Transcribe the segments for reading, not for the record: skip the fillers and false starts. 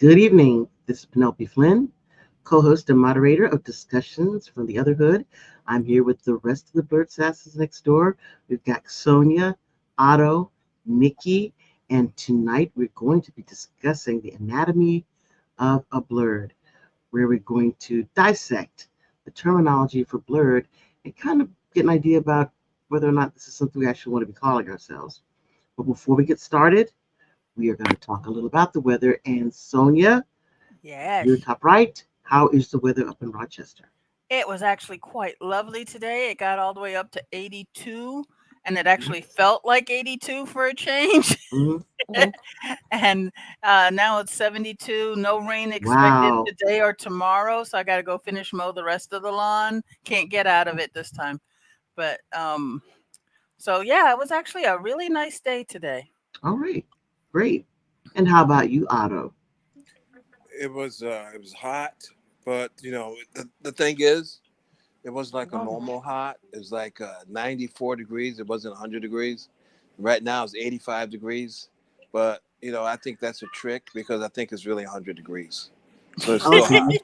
Good evening. This is Penelope Flynn, co-host and moderator of Discussions from the OTHERhood. I'm here with the rest of the Blerdsassins Next Door. We've got Sonia, Otto, Nikki, and tonight we're going to be discussing the anatomy of a blerd, where we're going to dissect the terminology for blerd and kind of get an idea about whether or not this is something we actually want to be calling ourselves. But before we get started, we are going to talk a little about the weather. And Sonia, Yes, you're top right. How is the weather up in Rochester? it was actually quite lovely today. It got all the way up to 82, and it actually felt like 82 for a change. Hmm. Okay. And now it's 72. No rain expected Wow. today or tomorrow, so I got to go finish mow the rest of the lawn. Can't get out of it this time. But so yeah, it was actually a really nice day today. All right. Great. And how about you, Otto? It was hot, but the thing is, it was like a normal hot. It was like 94 degrees. It wasn't 100 degrees. Right now it's 85 degrees, but I think that's a trick because I think it's really 100 degrees, so it's still Okay. hot.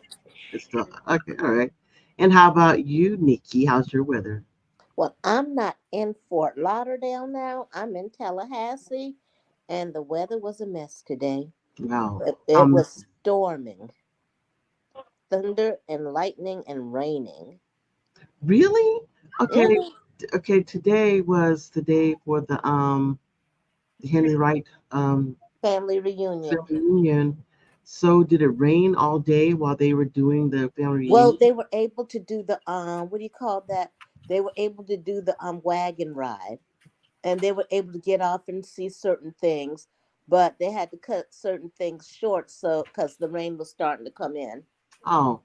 It's still okay. All right. And how about you, Nikki? How's your weather? Well, I'm not in Fort Lauderdale now. I'm in Tallahassee, and the weather was a mess today. Wow. It Um. was storming, thunder and lightning and raining. Really? Okay. Hmm. Okay. Today was the day for the Henry Wright Family reunion. family reunion. So did it rain all day while they were doing the family Well, reunion? they were able to do the what do you call that? They were able to do the wagon ride, and they were able to get off and see certain things, but they had to cut certain things short so because the rain was starting to come in. Oh,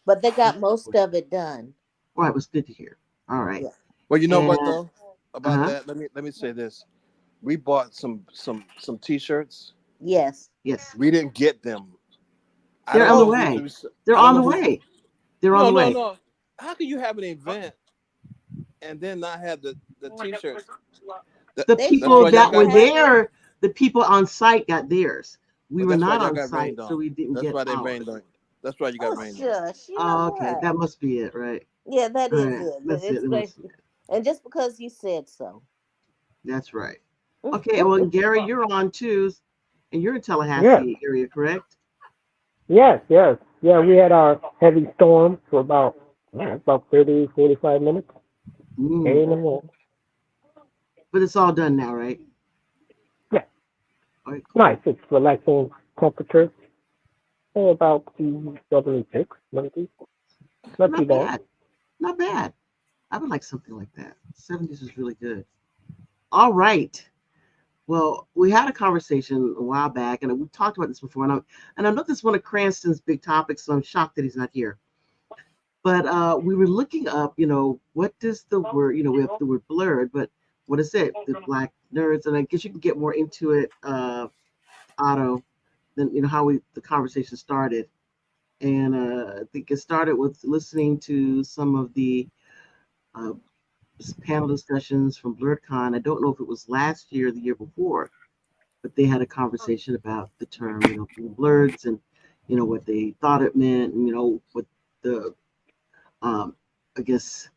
But they got most of it done. well, it was good to hear. All right. Yeah. Well, you know And what though about uh-huh. that? Let me say this: we bought some T-shirts. Yes. Yes. We didn't get them. I They're don't on the know Oh, who's. way. They're I don't on know the who's. way. They're on No, the no, way. no. How can you have an event and then not have the T-shirts? That, The they that's people why supposed y'all that to were got have rain. it. there, the people on site got theirs. We But were that's why not y'all on got site, rained so on. we didn't That's get why they rained ours. on. That's why you got Oh, rained on. shush. You know Oh, okay. what? That must be it, right? Yeah, that All is right. it. That's it. It's That great. must be it. And just because you said so. That's right. Okay. Well, and Gary, you're on too, and you're in Yes, Tallahassee area, correct? yes. Yeah, we had our heavy storm for about 30, 45 minutes. Mm. Came and went. But it's all done now, right? Yeah, All right. nice. Cool. It's relaxing temperature. About 76, maybe. Not too Not bad. bad. Not bad. I would like something like that. 70s is really good. All right. Well, we had a conversation a while back, and we talked about this before, and I know this is one of Cranston's big topics, so I'm shocked that he's not here. But we were looking up, what does the word, we have the word blurred, but what is it? The black nerds, and I guess you can get more into it, Otto, than how the conversation started. And I think it started with listening to some of the uh, panel discussions from BlerdCon. I don't know if it was last year or the year before, but they had a conversation about the term, blurs and, what they thought it meant, and, what the, um, I guess,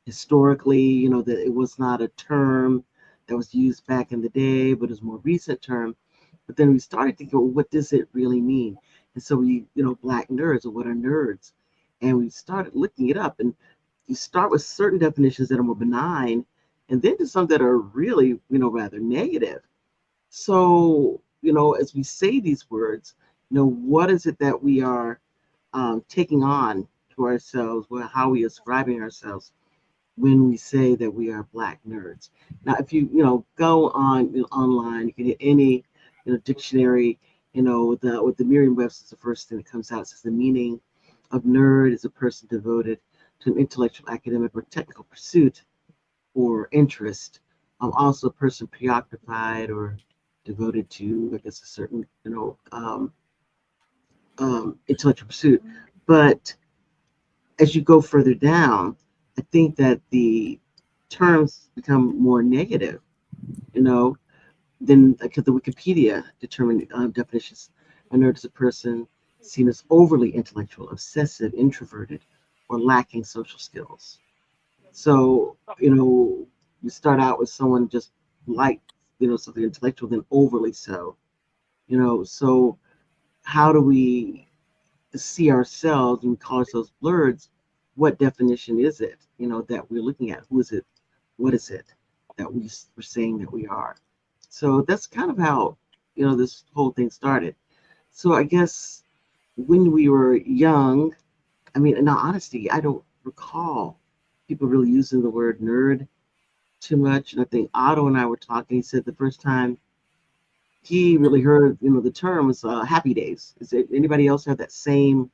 historically, that it was not a term that was used back in the day, but it's a more recent term. But then we started to go, what does it really mean? And so black nerds, or what are nerds? And we started looking it up, and you start with certain definitions that are more benign, and then to some that are really, rather negative. So, as we say these words, what is it that we are taking on to ourselves? How are we ascribing ourselves when we say that we are black nerds? Now, if you, go on online, you can hit any, dictionary, with the Merriam-Webster is the first thing that comes out. It says the meaning of nerd is a person devoted to an intellectual, academic, or technical pursuit or interest. Also a person preoccupied or devoted to, I guess, a certain, intellectual pursuit. But as you go further down, I think that the terms become more negative, you know, than because the Wikipedia determined definitions. A nerd is a person seen as overly intellectual, obsessive, introverted, or lacking social skills. So, you start out with someone just like, something intellectual, then overly so, so how do we see ourselves and we call ourselves blerds? What definition is it, that we're looking at? Who is it? What is it that we're saying that we are? So that's kind of how, this whole thing started. So I guess when we were young, I mean, in all honesty, I don't recall people really using the word nerd too much. And I think Otto and I were talking. He said the first time he really heard, the term was Happy Days. Is it anybody else have that same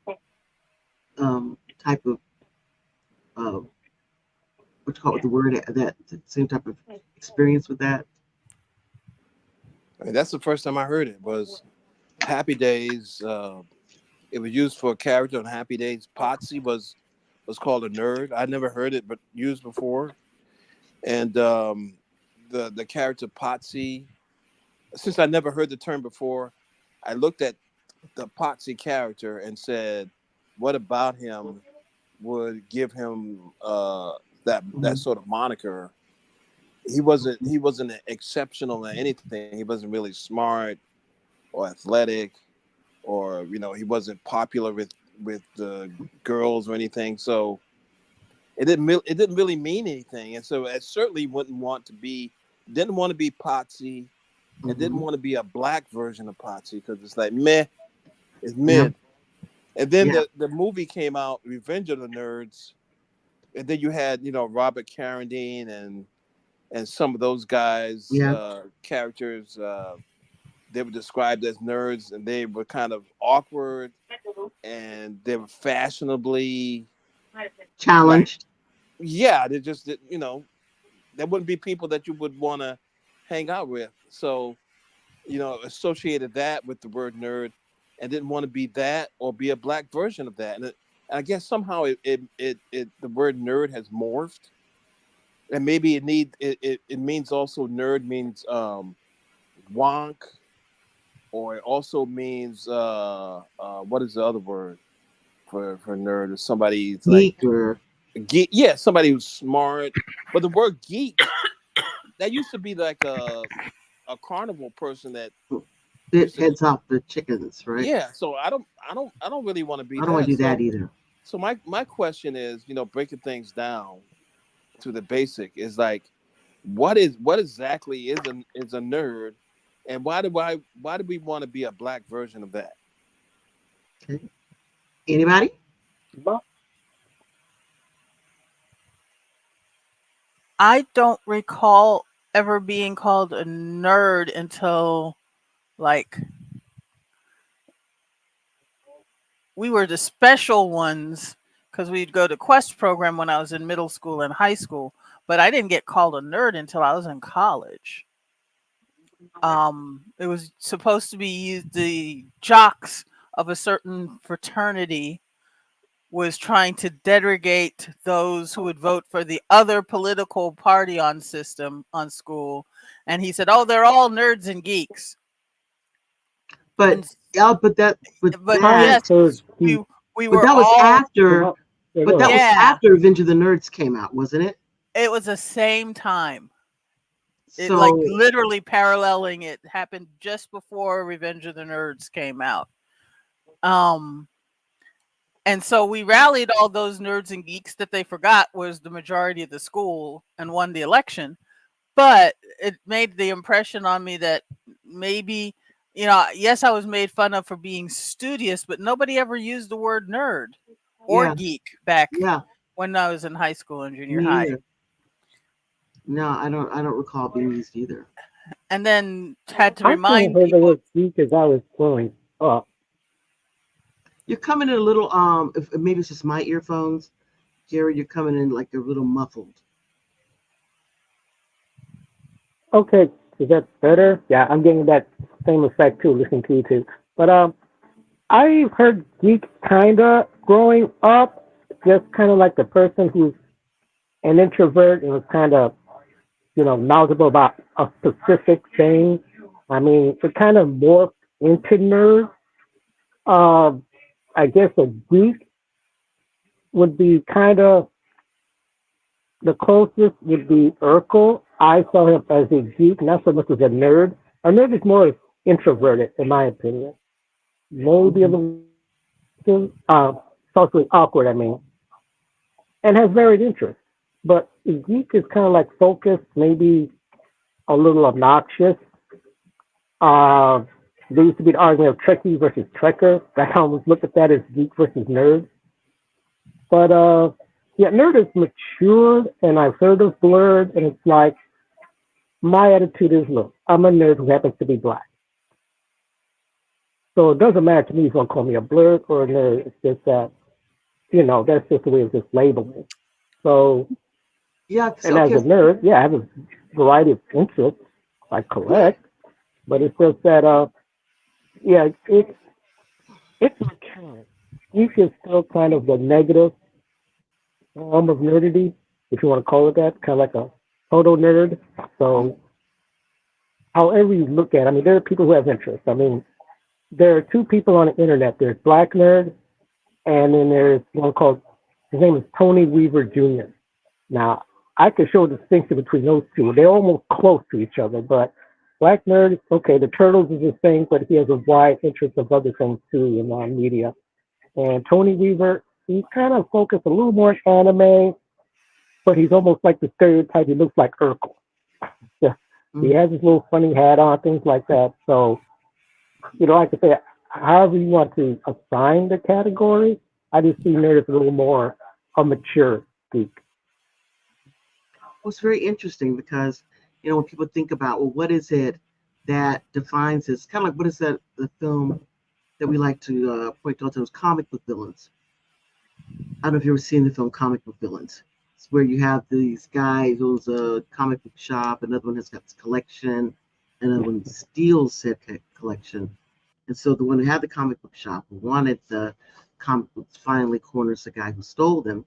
type of what you call it, the word that same type of experience with that? I mean, that's the first time I heard it was Happy Days. It was used for a character on Happy Days. Potsy was called a nerd. I never heard it but used before. And the character Potsy, since I never heard the term before, I looked at the Potsy character and said, what about him would give him that sort of moniker? He wasn't exceptional at anything. He wasn't really smart or athletic, or he wasn't popular with the girls or anything. So it didn't really mean anything. And so I certainly didn't want to be Potsy, and didn't want to be a black version of Potsy, because it's like meh, it's Yeah. mid. And then Yeah. the movie came out, Revenge of the Nerds, and then you had Robert Carradine and some of those guys Yeah. characters. They were described as nerds, and they were kind of awkward, and they were fashionably like, Challenged. yeah, they just there wouldn't be people that you would want to hang out with. So associated that with the word nerd, and didn't want to be that or be a black version of that. And I guess somehow the word nerd has morphed, and maybe it means also nerd means wonk, or it also means what is the other word for nerd? Or somebody's like Geek or geek. Yeah, somebody who's smart. But the word geek, that used to be like a carnival person that bit used to. heads off the chickens, right? Yeah, so I don't really want to be I don't want that. to do that So either. my question is, breaking things down to the basic, is like, what exactly is a nerd, and why do we want to be a black version of that? Okay. Anybody? But I don't recall ever being called a nerd until like we were the special ones because we'd go to Quest program when I was in middle school and high school, but I didn't get called a nerd until I was in college. It was supposed to be the jocks of a certain fraternity was trying to derogate those who would vote for the other political party on school, and he said, "Oh, they're all nerds and geeks." But And yeah, but but I yes, that heard we he. we but were that was all after Yeah, but go that ahead. was yeah. after Revenge of the Nerds came out, wasn't it? It was the same time. It like So literally paralleling. It happened just before Revenge of the Nerds came out. Um, and so we rallied all those nerds and geeks that they forgot was the majority of the school and won the election. But it made the impression on me that maybe, yes, I was made fun of for being studious, but nobody ever used the word nerd or yeah, geek back yeah, when I was in high school and junior me high. either. No, I don't recall being used either. And then had to I kind of remind heard the people. word geek as I was growing up. You're coming in a little if maybe it's just my earphones, Jerry, you're coming in like a little muffled. Okay, is that better? Yeah, I'm getting that same effect too, listening to you too. But I've heard geek kinda growing up, just kind of like the person who's an introvert and was kind of, knowledgeable about a specific thing. I mean, it kind of morphed into nerd. Uh, I guess a geek would be kind of the closest would be Urkel. I saw him as a geek, not so much as a nerd. A nerd is more introverted, in my opinion. Maybe a Hmm. little socially awkward, I mean, and has varied interests. But a geek is kind of like focused, maybe a little obnoxious. Uh, there used to be the argument of Trekkie versus Trekker. I almost look at that as geek versus nerd. But yeah, nerd is matured, and I've heard of Blerd, and it's like my attitude is, look, I'm a nerd who happens to be black, so it doesn't matter to me if you want to call me a Blerd or a nerd. It's just that that's just the way of just labeling. So, Yeah. and So as okay. a nerd, yeah, I have a variety of interests. I Yeah. collect, but it's just that yeah, it's matured. You can still kind of the negative form of nerdity, if you want to call it that, kind of like a photo nerd. So however you look at it, I mean, there are people who have interests. I mean, there are two people on the internet. There's Black Nerd, and then there's one called, his name is Tony Weaver Jr. Now, I could show a distinction between those two. They're almost close to each other, but Black Nerd, okay, the Turtles is his thing, but he has a wide interest of other things too in media. And Tony Weaver, he kind of focused a little more on anime, but he's almost like the stereotype. He looks like Urkel. Yeah. He Mm. has his little funny hat on, things like that. So, like I say, however you want to assign the category, I just see nerd as a little more a mature geek. Well, it's very interesting because when people think about, well, what is it that defines this? Kind of like what is that the film that we like to point to all the time, comic book villains. I don't know if you've ever seen the film Comic Book Villains. It's where you have these guys who's a comic book shop, another one has got this collection, another one steals said collection. And so the one who had the comic book shop wanted the comic books, finally corners the guy who stole them,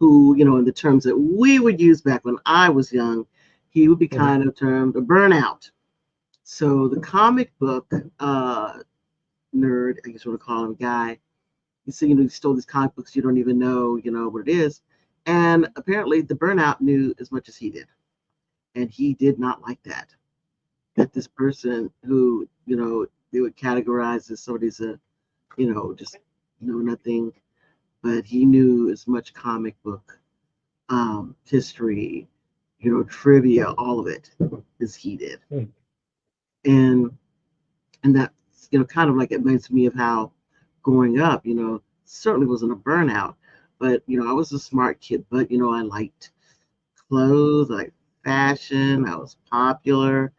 who, in the terms that we would use back when I was young, he would be Mm-hmm. kind of termed a burnout. So the comic book nerd, I guess you want to call him, guy, you see, you stole these comic books, you don't even know, what it is. And apparently the burnout knew as much as he did. And he did not like that. That this person who, they would categorize as somebody's just know nothing, but he knew as much comic book history, trivia, all of it as he did. And that's, kind of like it reminds me of how growing up, certainly wasn't a burnout, but I was a smart kid, but I liked clothes, I liked fashion, I was popular,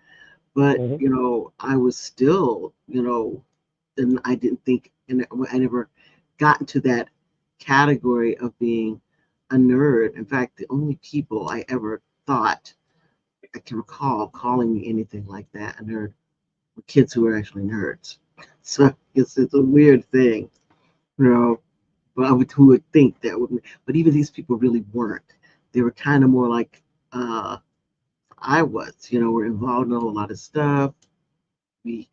but Mm-hmm. I was still, and I didn't think, and I never got into that category of being a nerd. In fact, the only people I ever thought I can recall calling me anything like that, a nerd, were kids who were actually nerds. So it's a weird thing, you know. But who would think that would? But even these people really weren't. They were kind of more like I was. We're involved in a whole lot of stuff. We,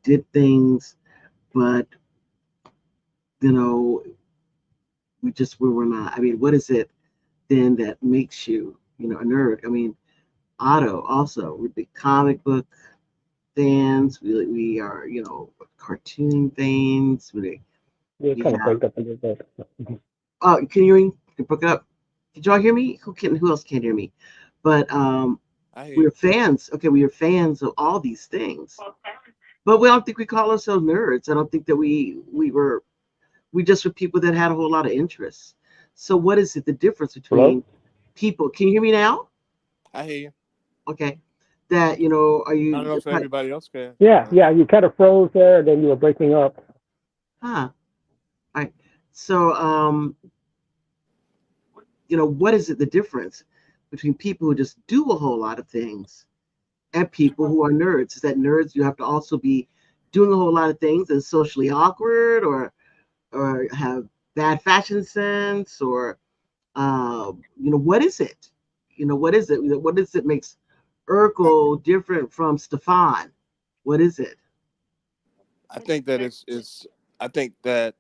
did things, but you know, we just were not. I mean, what is it then that makes you, a nerd? I mean, Otto also, we're big comic book fans. We are, cartoon fans. Yeah, We kind of have. break up a little bit. Mhm. Oh, can you hear me? You broke up. Did y'all hear me? Who else can't hear me? But I hear we're you. fans. Okay, we are fans of all these things. But we don't think we call ourselves nerds. I don't think that we just were people that had a whole lot of interests. So what is it the difference Hello? between people? Can you hear me now? I hear you. Okay. That, are I don't you know if everybody else can. Yeah, yeah, you kind of froze there, then you were breaking up. huh? All right. So what is it the difference between people who just do a whole lot of things and people who are nerds? Is that nerds you have to also be doing a whole lot of things and socially awkward or have bad fashion sense or what is it? What is it? What is it makes Urkel different from Stefan? What is it? I think that it's I think that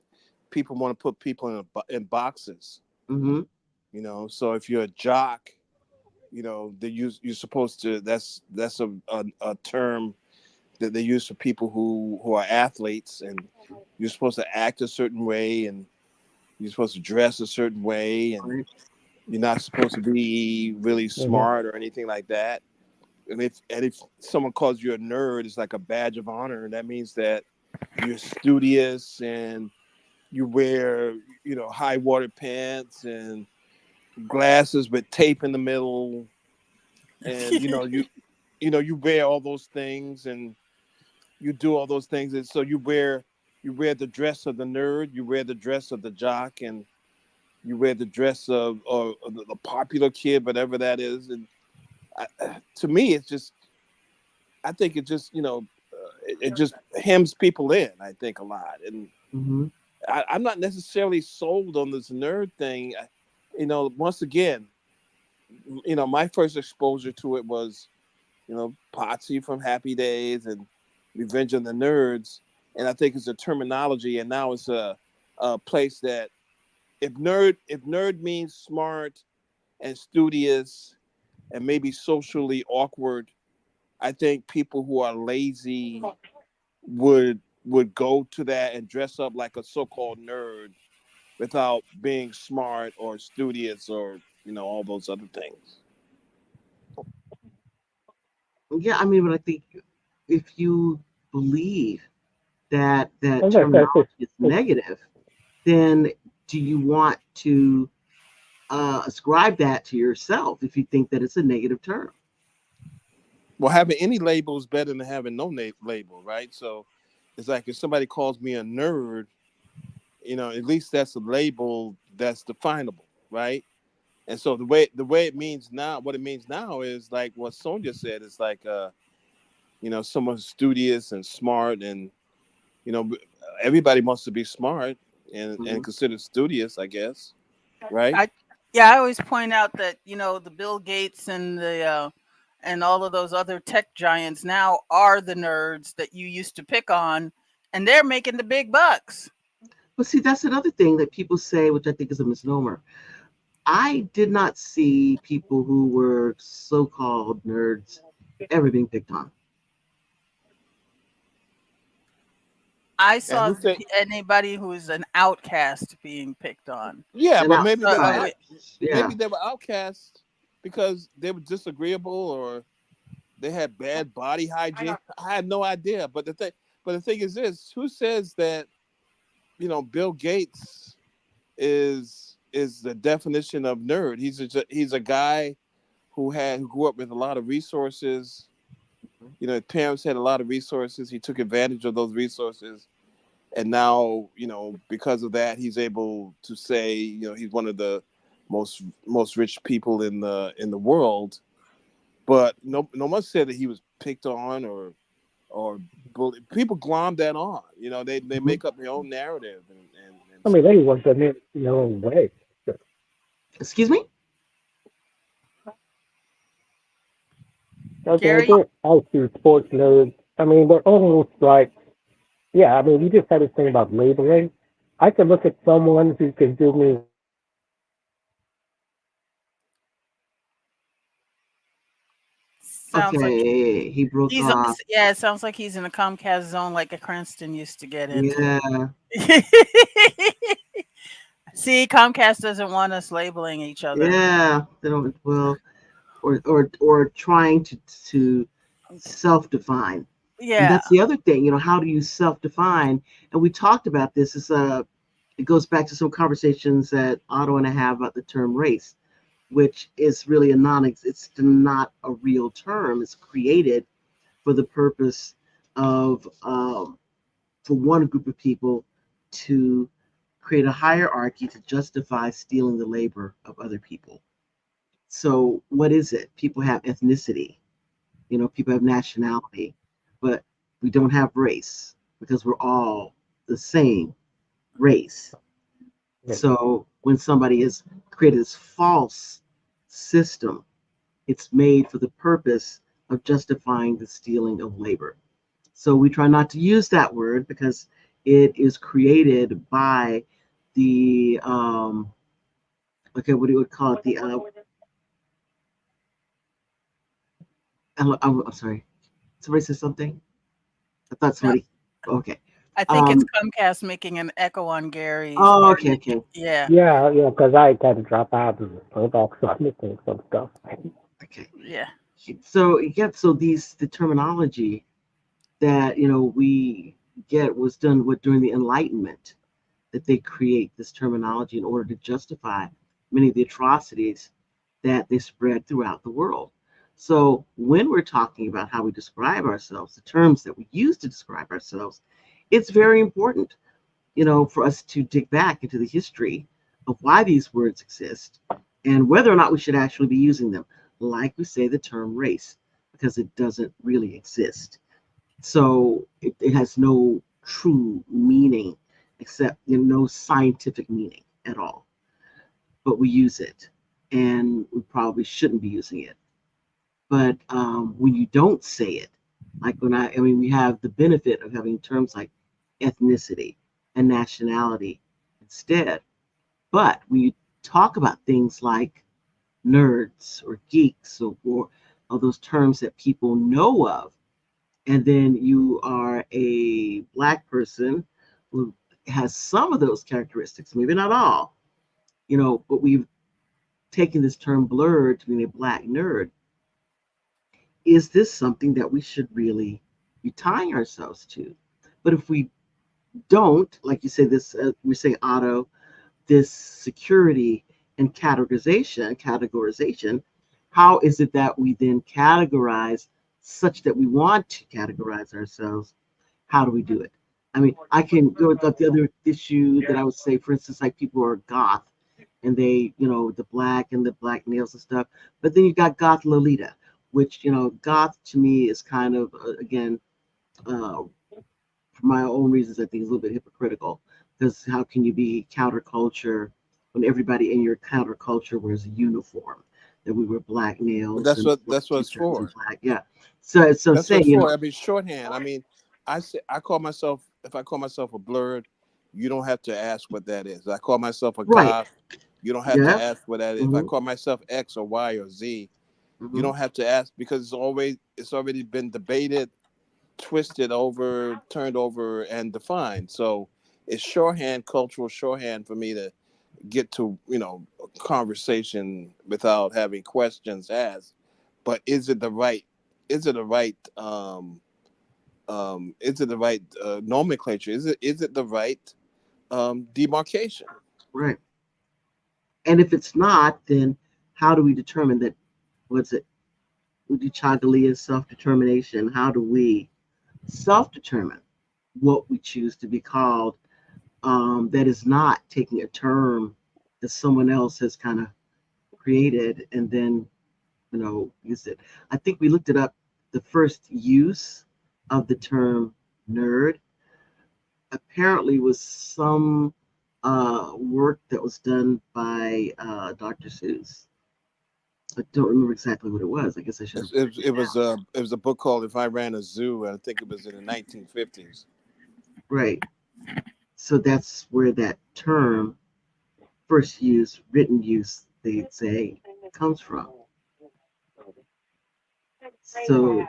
people want to put people in boxes. Mm-hmm. You know, so if you're a jock, you know, you're supposed to. That's a term that they use for people who are athletes, and you're supposed to act a certain way, and you're supposed to dress a certain way, and Right. you're not supposed to be really Hmm. smart or anything like that. And if someone calls you a nerd, it's like a badge of honor. That means that you're studious and you wear, you know, high water pants and glasses with tape in the middle, and you wear all those things, and you do all those things, and so you wear the dress of the nerd, you wear the dress of the jock, and you wear the dress of or the popular kid, whatever that is. And to me, it's just I think it just it just hems people in. I think a lot, and Mm-hmm. I'm not necessarily sold on this nerd thing. Once again, my first exposure to it was Potsy from Happy Days and Revenge of the Nerds, and I think it's a terminology, and now it's a place that if nerd means smart and studious and maybe socially awkward, I think people who are lazy would go to that and dress up like a so-called nerd without being smart or studious or all those other things. Yeah, I mean, but I think if you believe that As I said, terminology is negative, then do you want to ascribe that to yourself if you think that it's a negative term? Well, having any label is better than having no label, right? So it's like if somebody calls me a nerd, at least that's a label that's definable, right? And so the way it means now, what it means now is like what Sonia said. It's like someone studious and smart, and you know, everybody wants to be smart and Mhm. considered studious, I guess, right? I Yeah, I always point out that the Bill Gates and the and all of those other tech giants now are the nerds that you used to pick on, and they're making the big bucks. But see, that's another thing that people say, which I think is a misnomer. I did not see people who were so-called nerds ever being picked on. I And saw who said, anybody who is an outcast being picked on. yeah, And but So yeah, maybe they were outcasts because they were disagreeable or they had bad body hygiene. I had no idea. But the thing is this: who says that Bill Gates is the definition of nerd? He's a guy who grew up with a lot of resources. His parents had a lot of resources. He took advantage of those resources, and now because of that, he's able to say he's one of the most rich people in the world. But no one said that he was picked on or bullied. People glom that on. They mhm. make up their own narrative and I mean, everyone's done it in their own way. So, Excuse me. okay, I Gary, get out to sports nerds. I mean, they're almost like, yeah, I mean, you just had this thing about labeling. I could look at someone who can do me sounds like Okay, he broke he's off. yeah, it sounds like he's in a Comcast zone like a Cranston used to get into. Yeah, See, Comcast doesn't want us labeling each other. yeah. They don't well, or trying to self-define. And Yeah. that's the other thing. How do you self-define? And we talked about this. It goes back to some conversations that Otto and I have about the term race, which is really it's not a real term. It's created for the purpose of for one group of people to create a hierarchy to justify stealing the labor of other people. So what is it? People have ethnicity, people have nationality, but we don't have race because we're all the same race. So when somebody has created this false system, it's made for the purpose of justifying the stealing of labor. So we try not to use that word because It is created by the okay, what do you would call it? The I'm sorry. Somebody said something. I thought No, somebody. Okay. I think it's Um. Comcast making an echo on Gary's, Oh, or okay. Okay. yeah, Yeah, yeah, because I had to drop out and go back, so I'm missing some stuff. Okay. yeah. So yeah. So the terminology that we get was done with during the Enlightenment, that they create this terminology in order to justify many of the atrocities that they spread throughout the world. So when we're talking about how we describe ourselves, the terms that we use to describe ourselves, it's very important, for us to dig back into the history of why these words exist and whether or not we should actually be using them. Like we say the term race, because it doesn't really exist. So it has no true meaning, except no scientific meaning at all. But we use it, and we probably shouldn't be using it. But when you don't say it, like I mean, we have the benefit of having terms like ethnicity and nationality instead. But when you talk about things like nerds or geeks or those terms that people know of, and then you are a Black person who has some of those characteristics, maybe not all, but we've taken this term blerd to mean a Black nerd. Is this something that we should really be tying ourselves to? But if we don't, like you say, this we say auto, this security and categorization, how is it that we then categorize such that we want to categorize ourselves? How do we do it? I mean, I can go with the other issue that I would say, for instance, like people are goth and they, the black and the black nails and stuff. But then you got goth Lolita, which, goth to me is kind of, again, uh, for my own reasons, I think is a little bit hypocritical because how can you be counterculture when everybody in your counterculture wears a uniform? That we wear black But nails that's and what black that's what it's t-shirts and for. black, yeah. So I'm That's what saying, it's for. I mean, shorthand. I mean, I call myself, if I call myself a blerd, you don't have to ask what that is. I call myself a right, goth, you don't have to yeah, ask what that is. If I mm-hmm, call myself X or Y or Z, you mm-hmm, don't have to ask because it's already been debated, twisted over, turned over, and defined. So it's shorthand, cultural shorthand for me to get to a conversation without having questions asked. But is it the right nomenclature? Is it the right demarcation? right. And if it's not, then how do we determine that? What's it? Udichagalia self-determination. How do we self-determine what we choose to be called? That is not taking a term that someone else has kind of created and then use it. I think we looked it up. The first use of the term nerd apparently was some work that was done by Dr. Seuss. I don't remember exactly what it was. I guess I should have written it down. It was a book called If I Ran a Zoo. I think it was in the 1950s. Right. So that's where that term, first use, written use, they'd say, comes from. So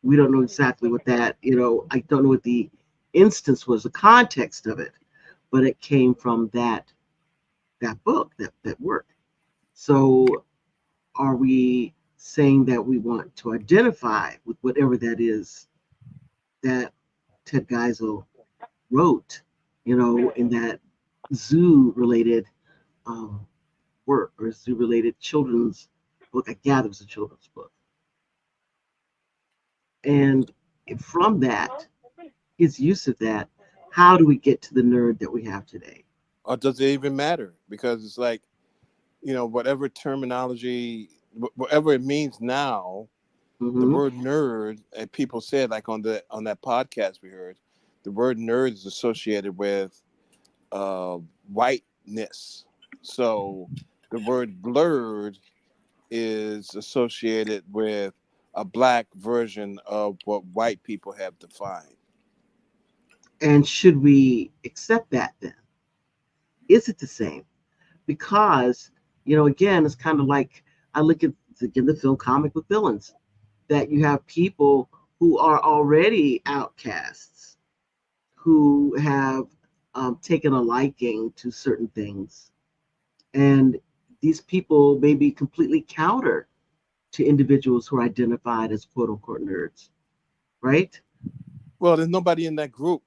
we don't know exactly what that, I don't know what the instance was, the context of it, but it came from that book, that work. So are we saying that we want to identify with whatever that is that Ted Geisel wrote, in that zoo related um, work or zoo related children's book? I gather it was a children's book. And from that, his use of that, how do we get to the nerd that we have today? Or does it even matter? Because it's like, whatever terminology, whatever it means now, the Hmm. word nerd, and people said, like on that podcast we heard, the word nerd is associated with uh, whiteness. So the word blurred is associated with a black version of what white people have defined. And should we accept that then? Is it the same? Because, again, it's kind of like I look at again the film Comic with Villains, that you have people who are already outcasts, who have taken a liking to certain things. And these people may be completely counter to individuals who are identified as quote unquote nerds, right? Well, there's nobody in that group,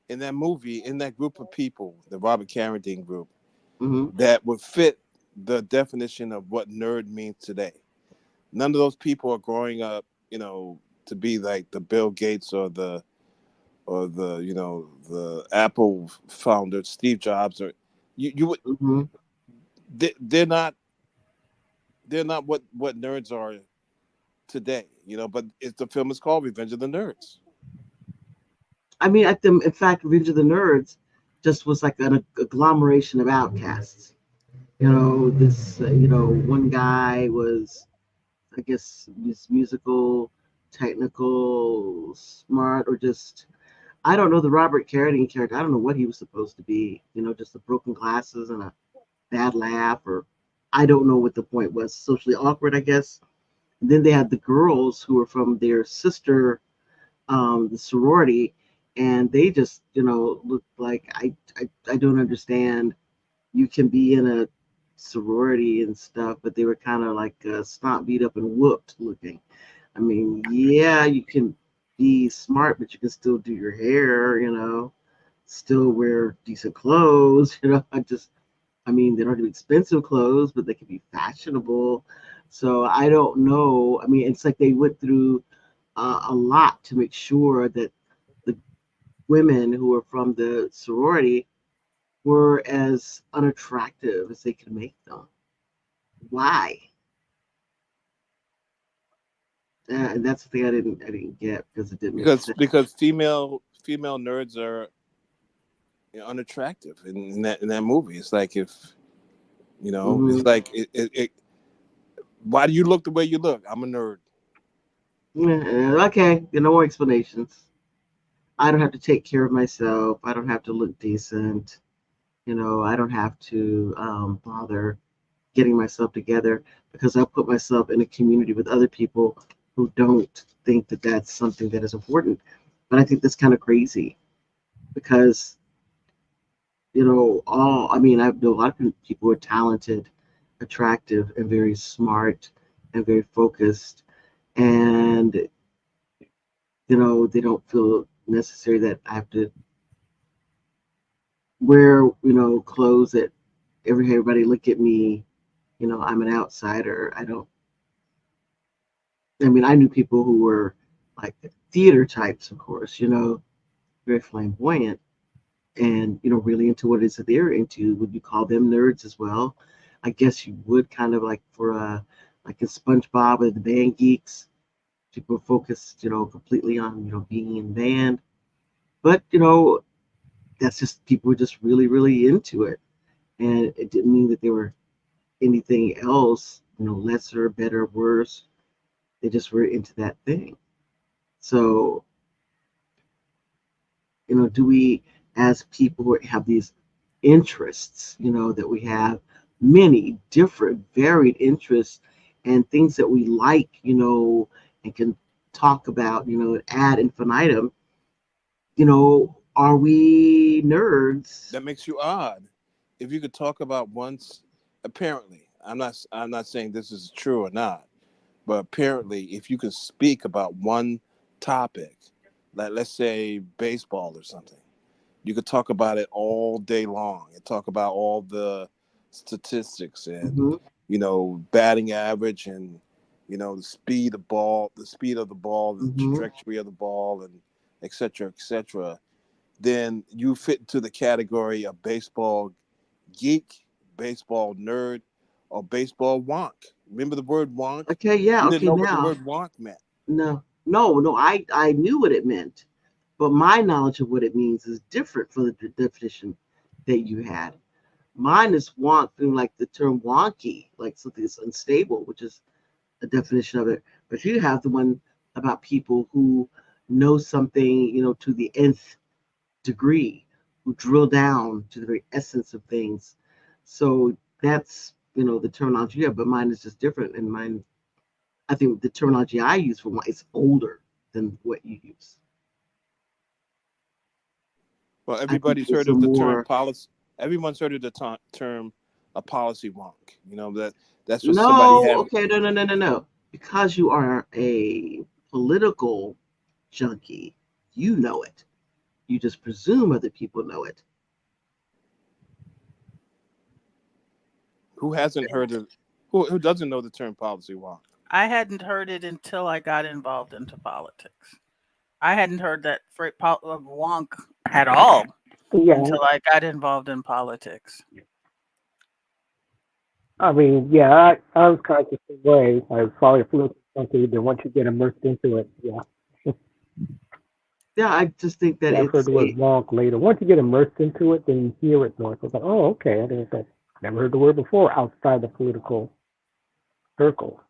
in that movie, in that group of people, the Robert Carradine group, Hmm. that would fit the definition of what nerd means today. None of those people are growing up, to be like the Bill Gates or the the Apple founder Steve Jobs, or you would Hmm. they're not what nerds are today, but it's the film is called Revenge of the Nerds. I mean, in fact, Revenge of the Nerds just was like an agglomeration of outcasts. This, one guy was, I guess, musical, technical, smart, or just, I don't know, the Robert Carradine character. I don't know what he was supposed to be. Just the broken glasses and a bad laugh, or I don't know what the point was. Socially awkward, I guess. And then they had the girls who were from their sister, the sorority, and they just, looked like I don't understand. You can be in a sorority and stuff, but they were kind of like snot beat up and whooped looking. I mean, yeah, you can be smart, but you can still do your hair, still wear decent clothes, I mean, they don't have expensive clothes, but they can be fashionable. So I don't know. I mean, it's like they went through a lot to make sure that the women who were from the sorority were as unattractive as they could make them. Why? And that's the thing I didn't get because it didn't make because sense. because female nerds are unattractive in that movie. It's like if it's Hmm. like why do you look the way you look? I'm a nerd. Okay, no more explanations. I don't have to take care of myself. I don't have to look decent. I don't have to bother getting myself together because I put myself in a community with other people who don't think that that's something that is important. But I think that's kind of crazy because, I mean, I know a lot of people who are talented, attractive, and very smart and very focused. And, they don't feel necessary that I have to wear, clothes that everybody look at me, I'm an outsider. I mean, I knew people who were like theater types, of course, very flamboyant and, really into what it is that they're into. Would you call them nerds as well? I guess you would kind of like for like in SpongeBob or the band geeks, people focused, completely on, being in band. But, that's just people were just really, really into it. And it didn't mean that they were anything else, lesser, better, worse. They just were into that thing. So, do we, as people who have these interests, that we have many different, varied interests and things that we like, and can talk about, ad infinitum, are we nerds? That makes you odd. If you could talk about once, apparently, I'm not saying this is true or not, but apparently, if you could speak about one topic, like let's say baseball or something, you could talk about it all day long and talk about all the statistics and Hmm. batting average and the speed of the ball, the Hmm. trajectory of the ball, and et cetera, then you fit into the category of baseball geek, baseball nerd, or baseball wonk. Remember the word wonk? Okay, yeah, You didn't okay, know what the now, word wonk meant. no, no, no, I knew what it meant, but my knowledge of what it means is different from the definition that you had. Mine is wonk, being like the term wonky, like something that's unstable, which is a definition of it. But you have the one about people who know something, to the nth. degree, who drill down to the very essence of things. So that's the terminology you have, but mine is just different. And mine, I think the terminology I use for one is older than what you use. Well, I think everybody's it's heard a of the term more policy. Everyone's heard of the term a policy wonk. That's just somebody no, having. okay, no. Because you are a political junkie, you know it. You just presume other people know it. Who hasn't heard of? Who doesn't know the term policy wonk? I hadn't heard it until I got involved into politics. I hadn't heard that wonk at all Yeah, until I got involved in politics. I mean, yeah, I was kind of the same way. I saw it flew something, then once you get immersed into it, yeah. Yeah, I just think that Yeah, I've heard it's the word a wonk later. Once you get immersed into it, then you hear it more. So it's like, oh, okay, I didn't say, never heard the word before outside the political circle.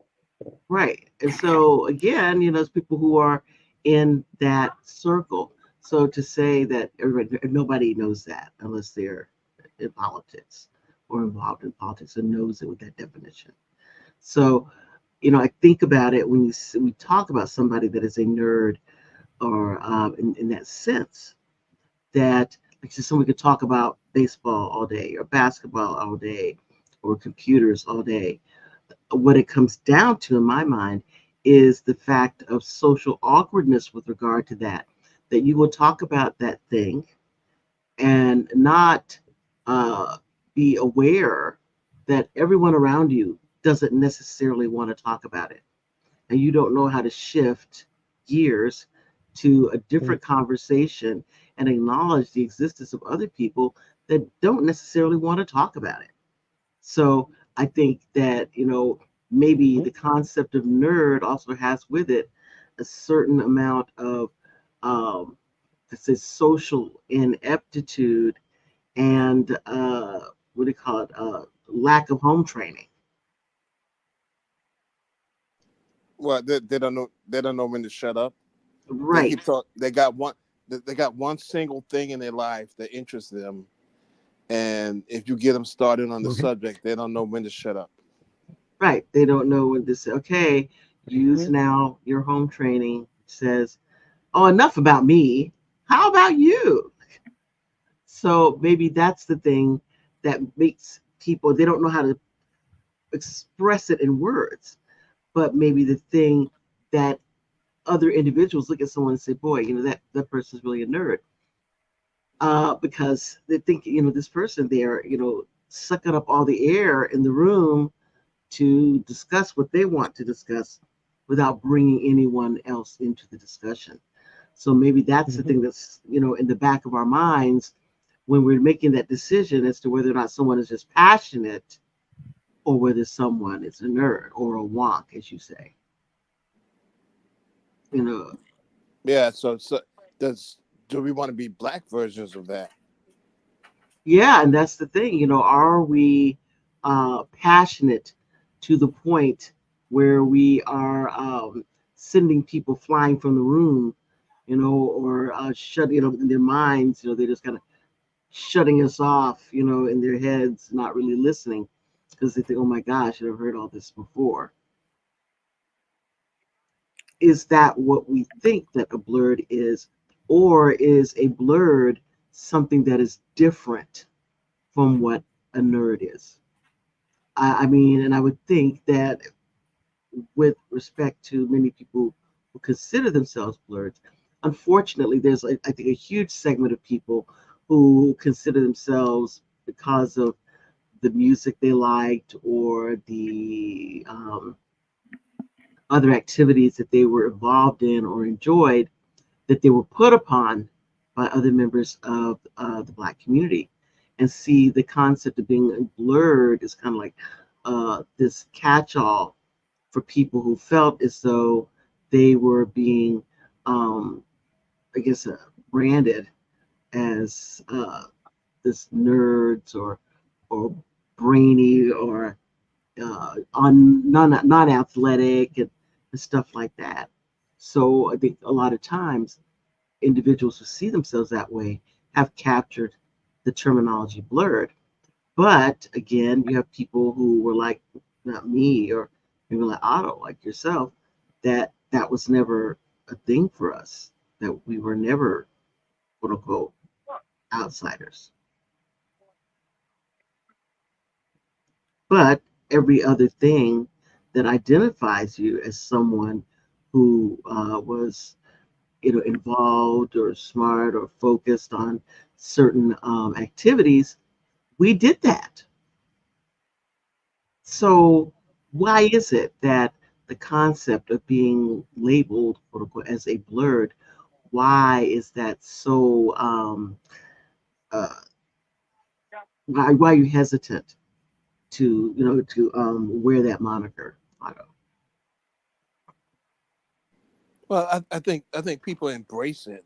right. And so again, it's people who are in that circle. So to say that nobody knows that unless they're in politics or involved in politics and knows it with that definition. So, I think about it when we talk about somebody that is a nerd or in that sense that like someone could talk about baseball all day or basketball all day or computers all day. What it comes down to in my mind is the fact of social awkwardness with regard to that you will talk about that thing and not uh, be aware that everyone around you doesn't necessarily want to talk about it, and you don't know how to shift gears to a different conversation and acknowledge the existence of other people that don't necessarily want to talk about it. So I think that, maybe Mm-hmm. the concept of nerd also has with it a certain amount of um, this is social ineptitude and what do you call it? Lack of home training. Well, they don't know. They don't know when to shut up. They Right. keep talking. They got one single thing in their life that interests them, and if you get them started on the Mm-hmm. subject, they don't know when to shut up. Right. They don't know when to say, okay, use Mm-hmm. now your home training says, oh, enough about me. How about you? So maybe that's the thing that makes people, they don't know how to express it in words, but maybe the thing that other individuals look at someone and say, boy, that person's really a nerd. Because they think, this person, they're, sucking up all the air in the room to discuss what they want to discuss without bringing anyone else into the discussion. So maybe that's the Mm-hmm. thing that's, in the back of our minds when we're making that decision as to whether or not someone is just passionate or whether someone is a nerd or a wonk, as you say. You know, Yeah. So does do we want to be black versions of that? yeah, and that's the thing. Are we passionate to the point where we are sending people flying from the room, or shutting, in their minds, they're just kind of shutting us off, in their heads, not really listening because they think, oh my gosh, I've heard all this before. Is that what we think that a blurred is, or is a blurred something that is different from what a nerd is? I mean, and I would think that with respect to many people who consider themselves blurred, unfortunately, there's, I think, a huge segment of people who consider themselves because of the music they liked or the other activities that they were involved in or enjoyed that they were put upon by other members of the Black community, and see the concept of being blurred is kind of like this catch-all for people who felt as though they were being, um, I guess, branded as this nerds or brainy or non athletic and stuff like that. So I think a lot of times individuals who see themselves that way have captured the terminology blurred. But again, you have people who were like, not me, or maybe like Otto, like yourself, that was never a thing for us, that we were never, quote unquote, outsiders. But every other thing that identifies you as someone who was, involved or smart or focused on certain activities, we did that. So why is it that the concept of being labeled, quote unquote, as a blerd, why is that so? Uh, why are you hesitant to, wear that moniker, Otto? Well, I think people embrace it,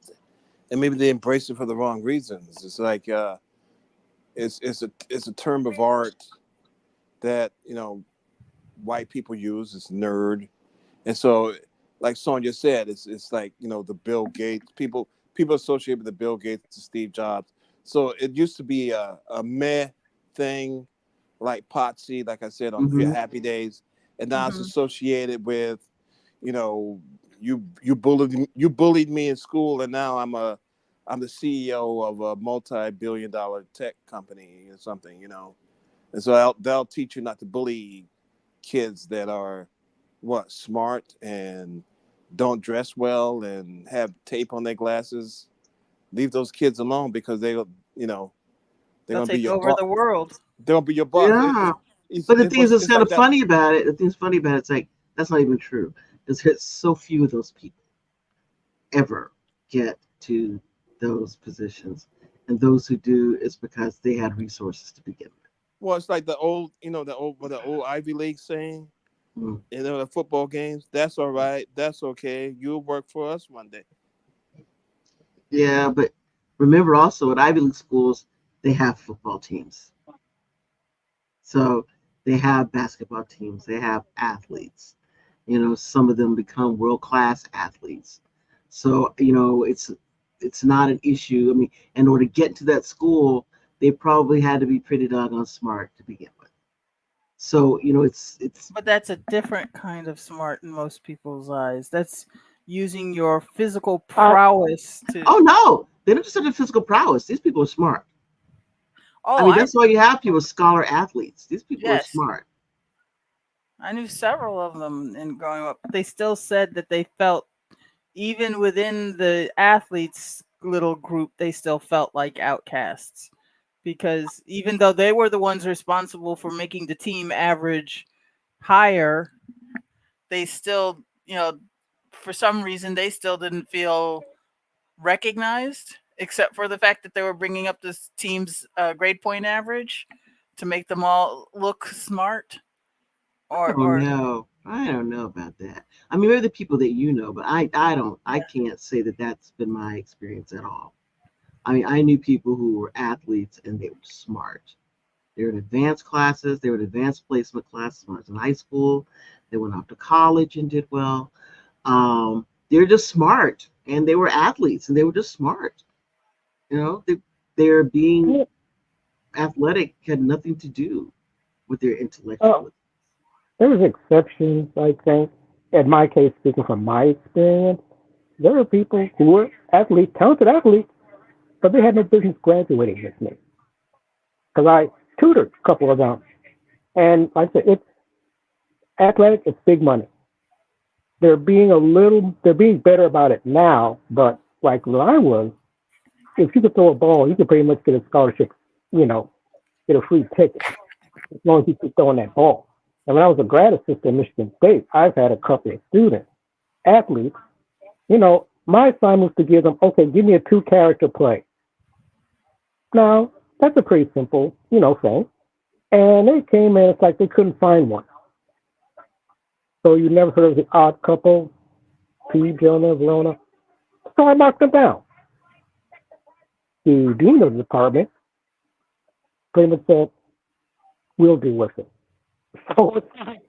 and maybe they embrace it for the wrong reasons. It's like it's a term of art that white people use. It's nerd, and so like Sonia said, it's like the Bill Gates people associate with the Bill Gates and Steve Jobs. So it used to be a meh thing, like Potsy, like I said on Mm-hmm. Happy Days, and now it's Hmm. associated with you know you bullied me in school, and now I'm the CEO of a multi-billion-dollar tech company or something, and so they'll teach you not to bully kids that are what smart and don't dress well and have tape on their glasses. Leave those kids alone because you know they're They'll gonna be take your over boss. the world. They're gonna be your boss. Yeah. But the It thing is, was it's it's kind like of that. funny about it. The thing's funny about it, it's like that's not even true. There's so few of those people ever get to those positions, and those who do, is because they had resources to begin Well, it's like the old the old Ivy League saying. with. Mm. The football games. That's all right. That's okay. You'll work for us one day. Yeah, but remember also at Ivy League schools, they have football teams. So they have basketball teams, they have athletes. Some of them become world class athletes. So, it's not an issue. I mean, in order to get to that school, they probably had to be pretty doggone smart to begin with. So, it's But that's a different kind of smart in most people's eyes. That's using your physical Uh, prowess to. oh no, they don't just have the physical prowess. These people are smart. I Oh, mean, I that's why you have people, scholar athletes. These people are yes, smart. I knew several of them in growing up. They still said that they felt, even within the athletes little group, they still felt like outcasts because even though they were the ones responsible for making the team average higher, they still, for some reason, they still didn't feel recognized, except for the fact that they were bringing up this team's grade point average to make them all look smart. I don't Or know. I don't know about that. I mean, maybe the people that you know, but I don't. I can't say that that's been my experience at all. I mean, I knew people who were athletes and they were smart. They were in advanced classes. They were in advanced placement classes when I was in high school. They went off to college and did well. They're just smart, and they were athletes, and they were just smart. They're being yeah, athletic had nothing to do with their uh, intellectual. there was exceptions, I think. In my case, speaking from my experience, there were people who were athletes, talented athletes, but they had no business graduating with me because I tutored a couple of them. And like I said, it's athletic, it's big money. They're being better about it now, but like when I was, if you could throw a ball, you could pretty much get a scholarship, you know, get a free ticket as long as you keep throwing that ball. And when I was a grad assistant at Michigan State, I've had a couple of students, athletes, my assignment was to give them, okay, give me a two character play. Now, that's a pretty simple, thing. And they came in, it's like they couldn't find one. So you never heard of the odd couple, P, Jonah, Verona. So I marked them down. The dean of the department pretty much said, we'll deal with it. So it's like,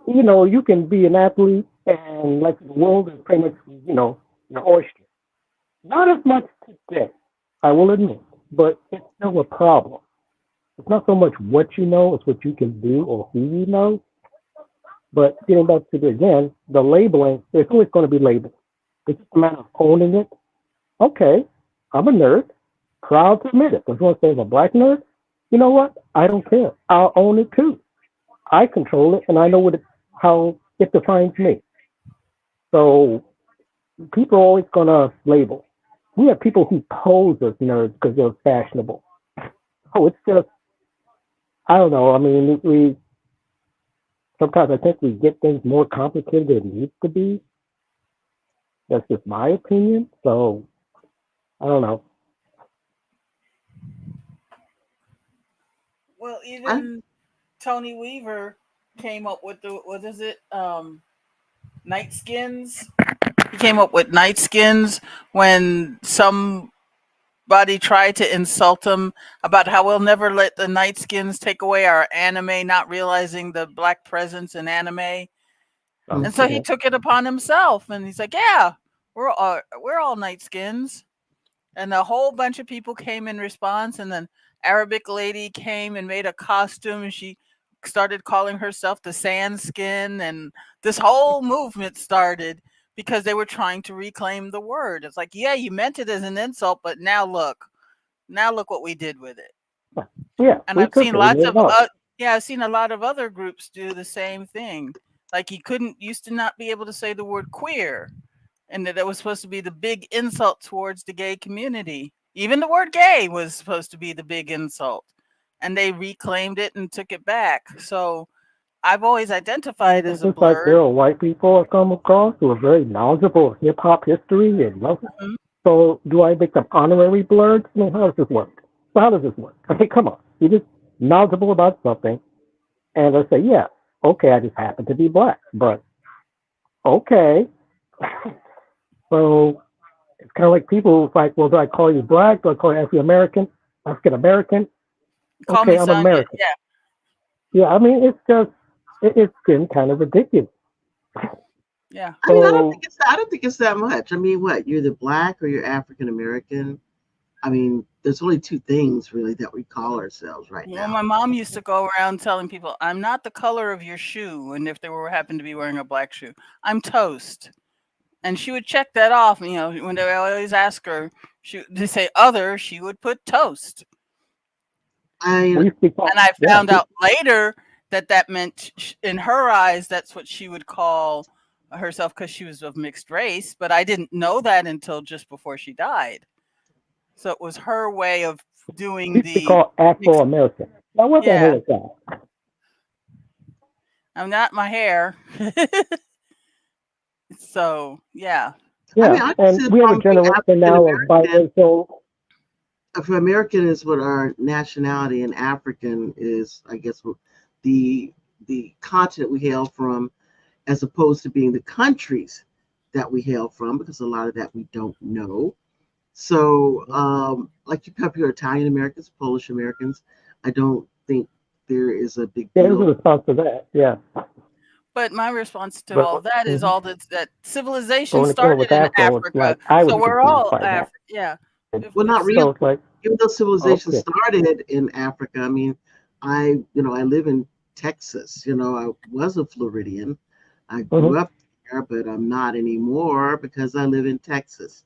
you can be an athlete and like the world is pretty much, your oyster. Not as much today. I will admit, but it's still a problem. It's not so much what you know, it's what you can do or who you know. But getting back to the again, the labeling, there's always going to be labels. It's just a matter of owning it. Okay, I'm a nerd. Proud to admit it. If you want to say I'm a black nerd, you know what? I don't care. I'll own it too. I control it, and I know how it defines me. So people are always gonna label. We have people who pose as nerds because they're fashionable. Oh, it's just I don't know. I mean, we sometimes I think we get things more complicated than it needs to be. That's just my opinion. So I don't know. Well, I, even Tony Weaver came up with the what is it? Night skins. He came up with night skins when somebody tried to insult him about how we'll never let the night skins take away our anime, not realizing the black presence in anime. Oh, And so he okay. took it upon himself, and he's like, "Yeah, we're all night skins." And a whole bunch of people came in response, and then Arabic lady came and made a costume, and she started calling herself the sand skin, and this whole movement started because they were trying to reclaim the word. It's like, yeah, you meant it as an insult, but now look what we did with it. Yeah, And we I've took seen it. We lots made of it up. yeah, I've seen a lot of other groups do the same thing. Like you couldn't used to not be able to say the word queer, and that was supposed to be the big insult towards the gay community. Even the word gay was supposed to be the big insult, and they reclaimed it and took it back. So I've always identified It's as a just like there blerd. are white people I come across who are very knowledgeable of hip hop history and love it. Mhm. So do I make them honorary blerds? I mean, how does this work? So how does this work? I mean, come on. You're just knowledgeable about something, and I say, yeah, okay, I just happen to be black, but okay. So it's kind of like people who's like, well, do I call you black? Do I call you African American? African American? Call Okay, me I'm son. American. Yeah, Yeah, I mean, it's just it's getting kind of ridiculous. yeah. I mean, So I don't think it's that much. I mean, what? You're either black or you're African American. I mean, there's only two things really that we call ourselves right Well, now. my mom used to go around telling people, "I'm not the color of your shoe," and if they were happened to be wearing a black shoe, I'm toast. And she would check that off. When they always ask her, they say other, she would put toast. I we speak, And I yeah, found out later that that meant, in her eyes, that's what she would call herself because she was of mixed race. But I didn't know that until just before she died. So it was her way of doing we speak the called Afro mixed. American. Now, what the hell Yeah, is that? I'm not my hair. So yeah, I mean, Yeah, I don't and see the we have a problem being generation African now of American. biracial. If American is what our nationality, and African is, I guess, what the the continent we hail from, as opposed to being the countries that we hail from, because a lot of that we don't know. So, like you have your Italian Americans, Polish Americans, I don't think there is a big Yeah, there's a deal. response to that. Yeah, but my response to but all that is mhm. all that But civilization when it came started with in Afro, it's Africa, like I was so we're confused all by that. Yeah. Well, not really. So it's like, Even though civilization okay, started in Africa, I mean, I live in Texas. I was a Floridian. I hmm grew up there, but I'm not anymore because I live in Texas.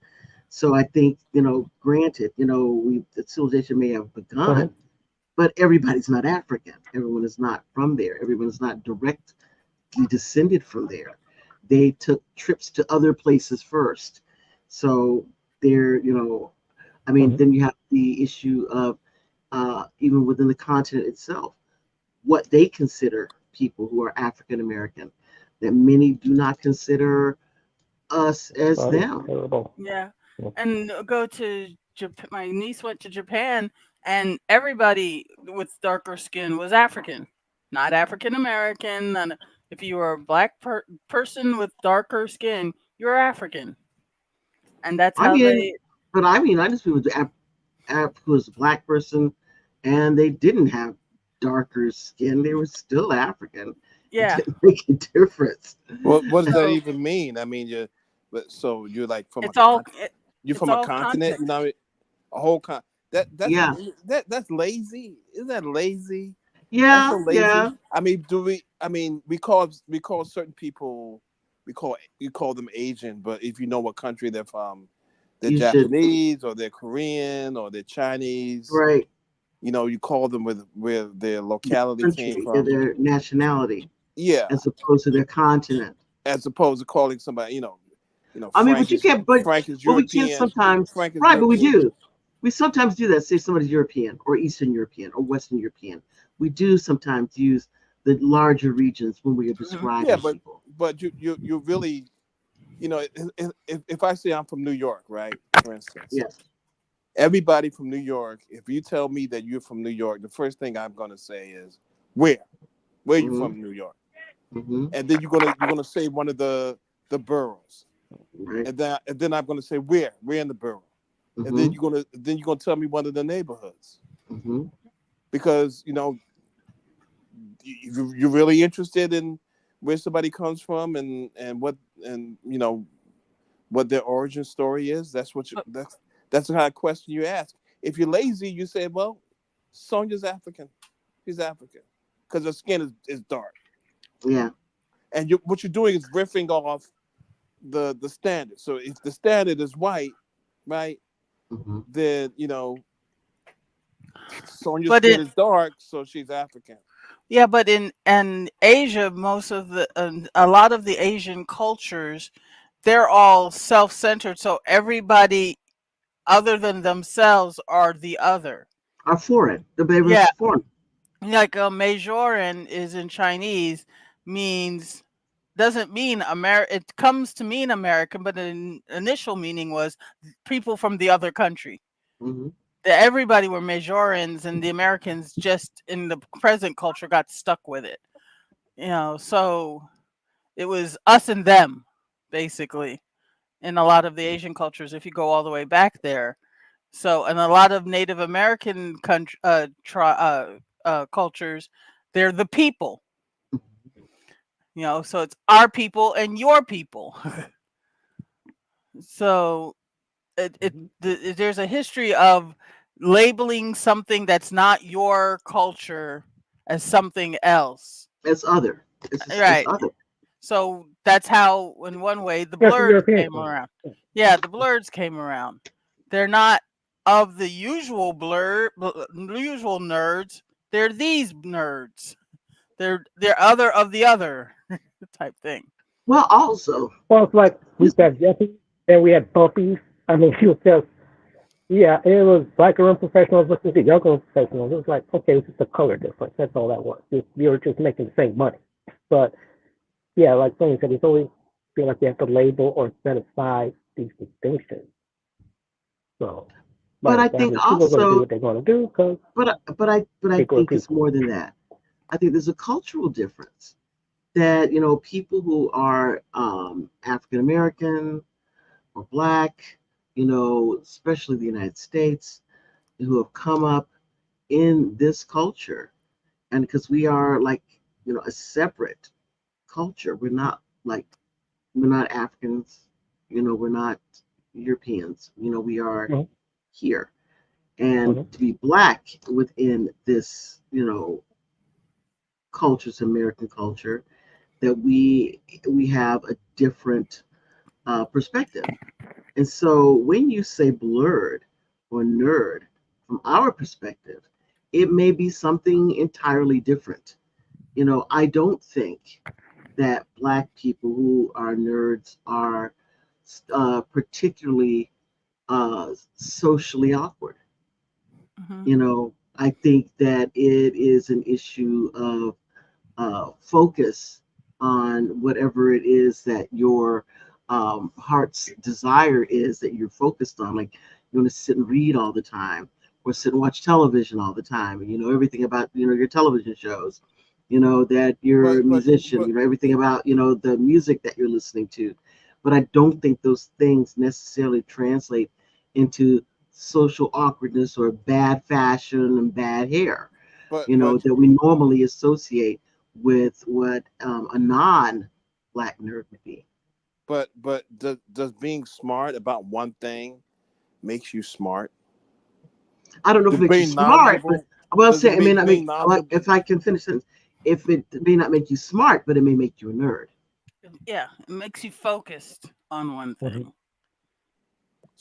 So I think, granted, the civilization may have hmm begun, but everybody's not African. Everyone is not from there. Everyone is not directly descended from there. They took trips to other places first. So they're, I mean, hmm then you have the issue of even within the continent itself, what they consider people who are African American, that many do not consider us as that is them. terrible. Yeah, Yeah. and go to Japan. My niece went to Japan, and everybody with darker skin was African, not African American. And if you were a black person with darker skin, you're African, and that's I how mean, they. but I mean, I just people who was a black person and they didn't have darker skin. They were still African. It Yeah, didn't make a difference. What does that so even mean? I mean, so you're like from a it's all you're it's from a all continent. context. a whole that that's Yeah. that's lazy. Isn't that lazy? That's so Yeah. lazy. Yeah. I mean, we call certain people we call them Asian, but if you know what country they're from, they're You should. Japanese or they're Korean or they're Chinese. Right. You call them with where their locality came Country, from. their nationality, Yeah, as opposed to their continent. as opposed to calling somebody, I mean, but you can't. Frank is But we can European. sometimes. Frank is Right. But we European. do. We sometimes do that. Say somebody's European or Eastern European or Western European. We do sometimes use the larger regions when we are Yeah, describing people. but you really, if I say I'm from New York, right, for instance, Yes. everybody from New York, if you tell me that you're from New York, the first thing I'm gonna say is where? Where you Mm-hmm. from, New York? Mm-hmm. And then you're gonna say one of the boroughs, Right. and then I'm gonna say where? Where in the borough? And Mm-hmm. then you're gonna tell me one of the neighborhoods Mm-hmm. because you're really interested in where somebody comes from and what and what their origin story is. That's the kind of question you ask. If you're lazy, you say, well, Sonya's African. She's African because her skin is dark. Yeah. And what you're doing is riffing off the standard. So if the standard is white, right, Mm-hmm. then Sonya's But skin it is dark, so she's African. Yeah, but in Asia, most of a lot of the Asian cultures, they're all self-centered. So everybody other than themselves are the other. Are foreign. They were Yeah, foreign. like Majoran is in Chinese means doesn't mean It comes to mean American, but the initial meaning was people from the other country. Mm-hmm. Everybody were Majorans, and the Americans just in the present culture got stuck with it. So it was us and them, basically, in a lot of the Asian cultures. If you go all the way back there, so and a lot of Native American cultures, they're the people. So it's our people and your people. So Mhm. there's a history of labeling something that's not your culture as something else. It's other. It's Right. other. So that's how, in one way, the That's the Blerds European came thing. around. Yeah, the Blerds came around. They're not of the usual nerds. They're these nerds. They're other of the other type thing. Well, also, Well, it's like we this. used to have Jesse, and we had Buffy. I mean, she was just, yeah, it was biker unprofessionals versus the younger unprofessionals. It was like, okay, it's just a color difference. That's all that was. We were just making the same money. But yeah, like Tony said, it's always feel like you have to label or set aside these distinctions. So, But I like, I think mean, people are going to do also, what they're going to do because but I people are think it's people. more than that. I think there's a cultural difference that people who are African American or black, especially the United States, who have come up in this culture, and because we are like a separate culture, we're not Africans, we're not Europeans, we are Mm-hmm. here, and Mm-hmm. to be black within this culture, American culture, that we have a different perspective. And so when you say blurred or nerd, from our perspective, it may be something entirely different. I don't think that black people who are nerds are particularly socially awkward. Hmm. I think that it is an issue of focus on whatever it is that your heart's desire is that you're focused on. Like you want to sit and read all the time, or sit and watch television all the time, and you know everything about your television shows. That you're a musician. But Everything about the music that you're listening to. But I don't think those things necessarily translate into social awkwardness or bad fashion and bad hair but but that we normally associate with what a non-black nerd would be. does being smart about one thing makes you smart? I don't know if it Does makes you being smart, but knowledgeable well, does say it it may make not being make. knowledgeable? If I can finish this, if it may not make you smart, but it may make you a nerd. Yeah, it makes you focused on one Mm-hmm. thing.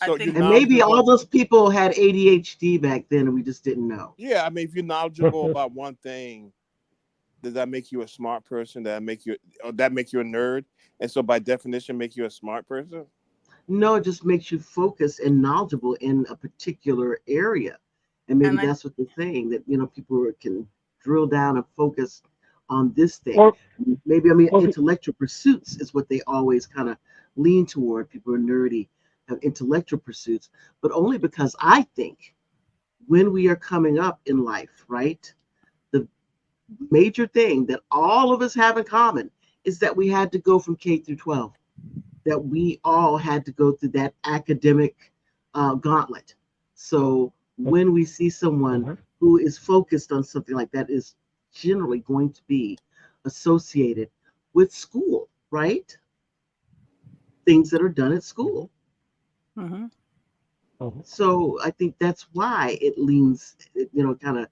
I So you're think And maybe all knowledgeable. those people had ADHD back then, and we just didn't know. Yeah, I mean, if you're knowledgeable about one thing, does that make you a smart person? That make you a nerd? And so by definition, make you a smart person? No, it just makes you focused and knowledgeable in a particular area. And maybe and I that's what they're saying, that people can drill down and focus on this thing. Or, Maybe I mean or intellectual pursuits is what they always kind of lean toward. People are nerdy, have intellectual pursuits, but only because I think when we are coming up in life, right? The major thing that all of us have in common is that we had to go from K through 12, that we all had to go through that academic gauntlet. So when we see someone Mhm. who is focused on something like that, is generally going to be associated with school, right? Things that are done at Mhm. school. hmm Mhm. So I think that's why it leans, kind of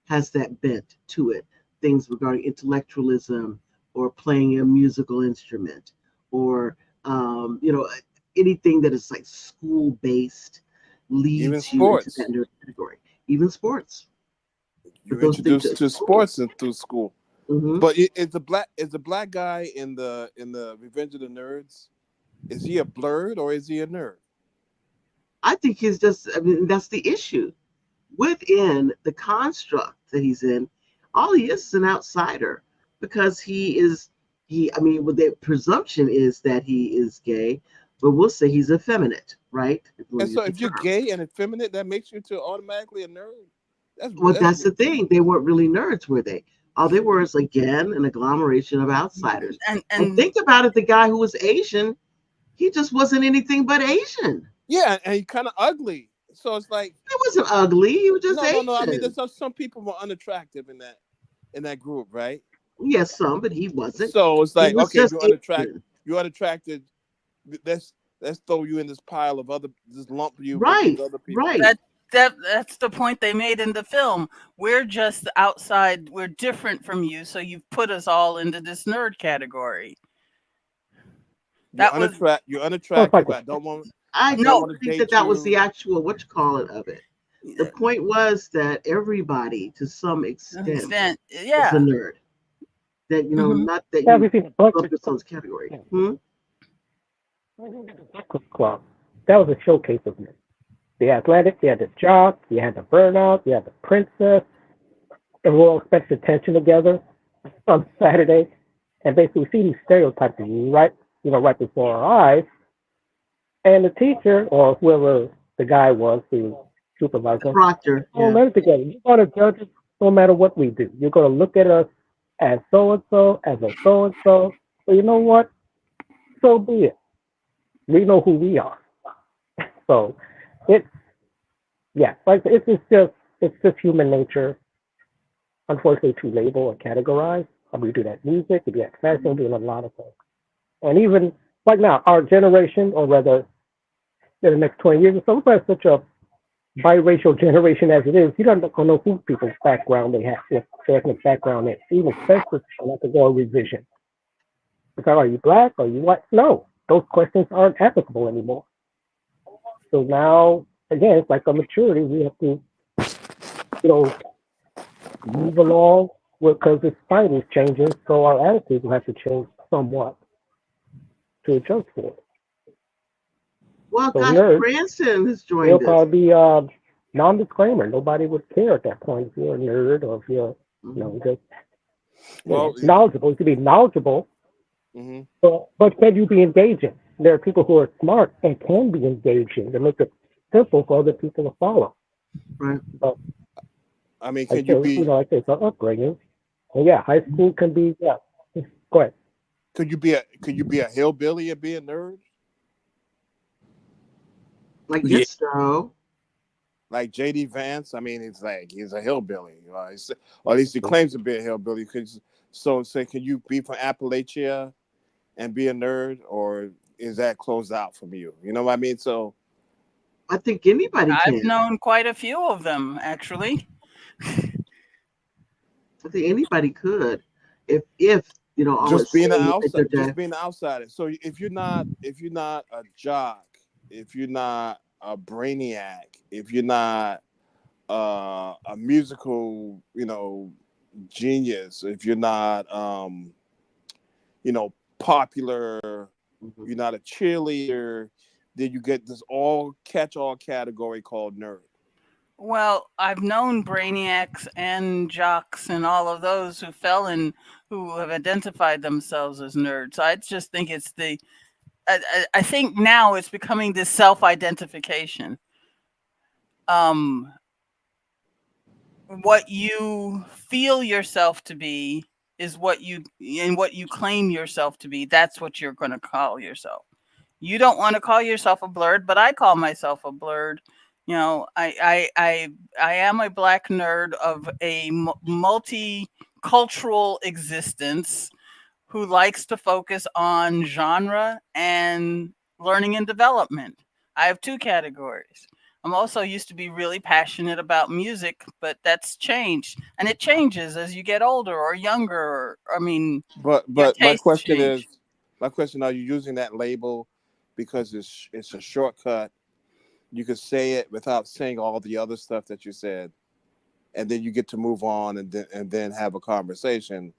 has that bent to it. Things regarding intellectualism or playing a musical instrument or, anything that is like school based Even leads you into that sports. nerd category. Even sports, but You're those things introduced at to school. sports through school. Hmm. But is the black guy in the Revenge of the Nerds? Is he a blerd or is he a nerd? I think he's just, I mean, that's the issue. Within the construct that he's in, all he is an outsider because I mean, well, the presumption is that he is gay, but we'll say he's effeminate, right? If you want And to so use the if you're term. gay and effeminate, that makes you to automatically a nerd. Well, That's that's the thing. They weren't really nerds, were they? All they were is, again, an agglomeration of outsiders. and And and think about it, the guy who was Asian, he just wasn't anything but Asian. yeah, and he's kind of ugly. So it's like He wasn't ugly, he was just no. I mean, Asian. some people were unattractive in that group, right? Yes, some, but he wasn't. So it's He like was okay, just Asian. you're unattracted. Let's throw you in this pile of other, just lump you with these Right, other people. right. that's the point they made in the film. We're just outside. We're different from you, so you've put us all into this nerd category. That was You're So it's like unattractive. a I I don't no don't want to think that date that was the you. actual what you call it of it. The point was that everybody, to some extent, extent. is a Yeah. nerd. That hmm not that you everything. The lump Breakfast Club. yourselves category. Yeah. Hmm? Breakfast Club. That was a showcase of me. The athletic, you had the jock, you had the burnout, you had the princess, and we all spent attention together on Saturday, and basically see these stereotypes right before our eyes. And the teacher or whoever the guy was who supervised The us, proctor, all yeah. learn together. You're going to judge us no matter what we do. You're going to look at us as so and so, as a so and so. So you know what? So be it. We know who we are. So it's yeah, like it's just human nature, unfortunately, to label or categorize. We do that in music, we do that in fashion, we do a lot of things. And even like now, our generation, or rather in the next 20 years or so, we're such a biracial generation as it is, you don't know who people's background they have, what their ethnic background is. Even census will have to go on revision. Because are you black? Are you white? No, those questions aren't applicable anymore. So now, again, it's like a maturity. We have to, you know, move along because the society is changing, so our attitudes will have to change somewhat to adjust for it. Well, So gosh, nerds, Branson has they'll joined us. probably be non-disclaimer. Nobody would care at that point if you're a nerd or if you're, Hmm. just Well, knowledgeable. You can be knowledgeable, mm-hmm. but can you be engaging? There are people who are smart and can be engaging to make it simple for other people to follow. Right. But I mean, I can say, you be it's an upbringing. And yeah, high school can be, yeah. Go ahead. could you be a hillbilly and be a nerd? I Yeah. guess so. Like JD Vance, I mean, it's like he's a hillbilly, or at least he claims to be a hillbilly. So, say, can you be from Appalachia and be a nerd, or is that closed out from you? You know what I mean? So, I think anybody I've can. known quite a few of them, actually. I think anybody could, if I would Just being an say that outside, they're just being an outsider. So if you're not a jock, if you're not a brainiac, if you're not a musical, genius, if you're not popular, Mhm. you're not a cheerleader, then you get this all catch all category called nerd. Well, I've known brainiacs and jocks and all of those who have identified themselves as nerds. I just think it's I think now it's becoming this self-identification. Um, what you feel yourself to be is what you claim yourself to be. That's what you're going to call yourself. You don't want to call yourself a blerd, but I call myself a blerd. You know, I am a black nerd of a multicultural existence who likes to focus on genre and learning and development. I have two categories. I'm also used to be really passionate about music, but that's changed. And it changes as you get older or younger. I mean, But your but my tastes question change. is, are you using that label because it's a shortcut? You could say it without saying all the other stuff that you said, and then you get to move on and then have a conversation,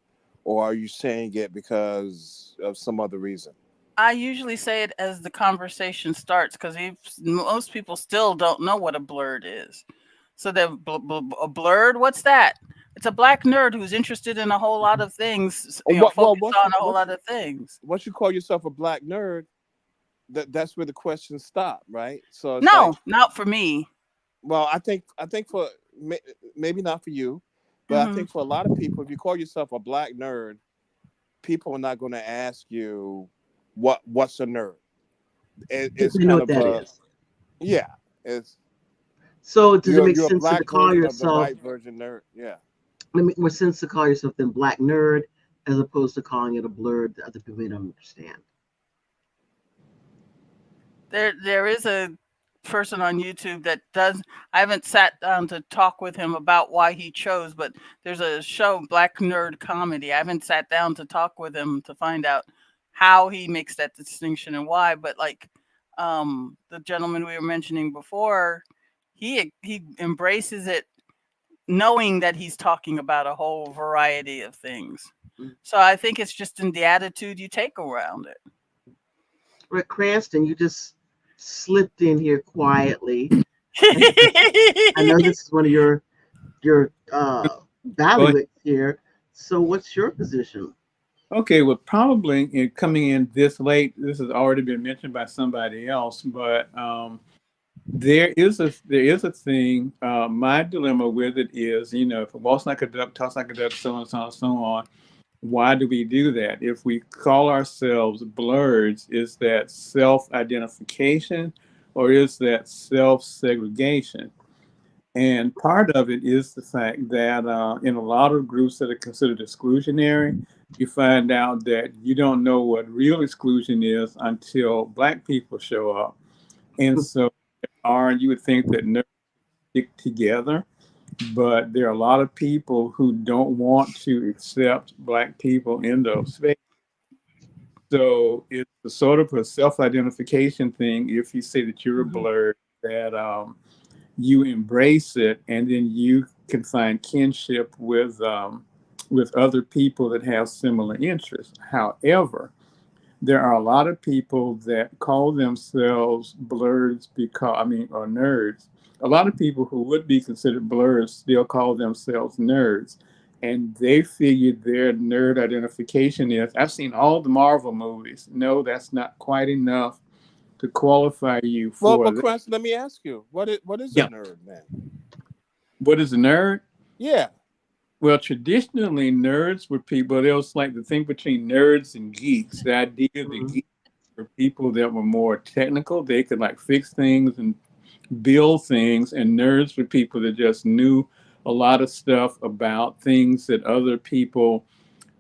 or are you saying it because of some other reason? I usually say it as the conversation starts because most people still don't know what a blurred is. So a blurred, what's that? It's a black nerd who's interested in a whole lot of things, Oh, well, focused on a whole lot of things. once you call yourself a black nerd, that's where the questions stop, right? So it's like, No, not for me. well, I think for maybe not for you, but I Hmm. think for a lot of people, if you call yourself a black nerd, people are not going to ask you what's a nerd. If It's they know kind what of that a, is. yeah. It's So does it make you're a sense to black call version of the yourself? white version nerd. Yeah. It make more sense to call yourself than black nerd as opposed to calling it a blurred that other people may don't understand. There is a person on YouTube that does. I haven't sat down to talk with him about why he chose, but there's a show, Black Nerd Comedy. I haven't sat down to talk with him to find out how he makes that distinction and why. But like the gentleman we were mentioning before, he embraces it knowing that he's talking about a whole variety of things. Mm. So I think it's just in the attitude you take around it. Rick Cranston, you just slipped in here quietly. I know this is one of your But bailiwicks here. So what's your position? okay, well, probably coming in this late, this has already been mentioned by somebody else, but there is a thing. My dilemma with it is, if it walks like a duck, talks like a duck, so on, so on, so on. Why do we do that? If we call ourselves blerds, is that self-identification or is that self-segregation? And part of it is the fact that in a lot of groups that are considered exclusionary, you find out that you don't know what real exclusion is until Black people show up. And so, you would think that nerds stick together, but there are a lot of people who don't want to accept Black people in those spaces. So it's a sort of a self-identification thing. If you say that you're a Mhm. blerd, that you embrace it, and then you can find kinship with other people that have similar interests. However, there are a lot of people that call themselves blerds because or nerds. A lot of people who would be considered blerds still call themselves nerds. And they figured their nerd identification is I've seen all the Marvel movies. No, that's not quite enough to qualify you Well, for but that. Chris, let me ask you, what is a Yeah. nerd, man? What is a nerd? Yeah. Well, traditionally, nerds were people, there was like the thing between nerds and geeks. The idea that Mhm. geeks were people that were more technical. They could like fix things and build things, and nerds were people that just knew a lot of stuff about things that other people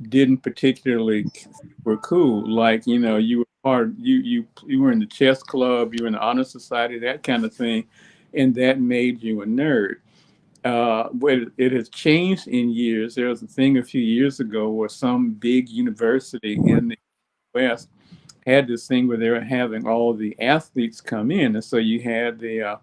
didn't particularly were cool. Like, you were you were in the chess club, you were in the honor society, that kind of thing, and that made you a nerd. But it has changed in years. There was a thing a few years ago where some big university in the West had this thing where they were having all the athletes come in, and so you had the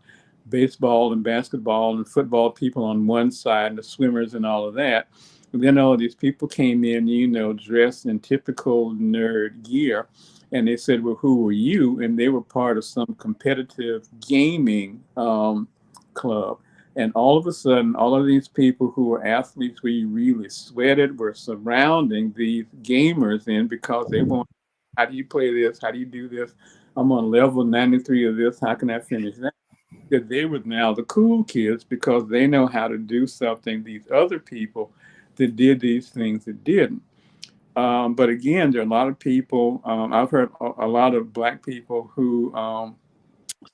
baseball and basketball and football people on one side, and the swimmers and all of that. And then all of these people came in, dressed in typical nerd gear, and they said, "Well, who were you?" And they were part of some competitive gaming club. And all of a sudden, all of these people who were athletes, we really sweated, were surrounding these gamers in because they want, how do you play this? How do you do this? I'm on level 93 of this. How can I finish that? Because they were now the cool kids because they know how to do something these other people that did these things that didn't. But again, there are a lot of people, I've heard a lot of Black people who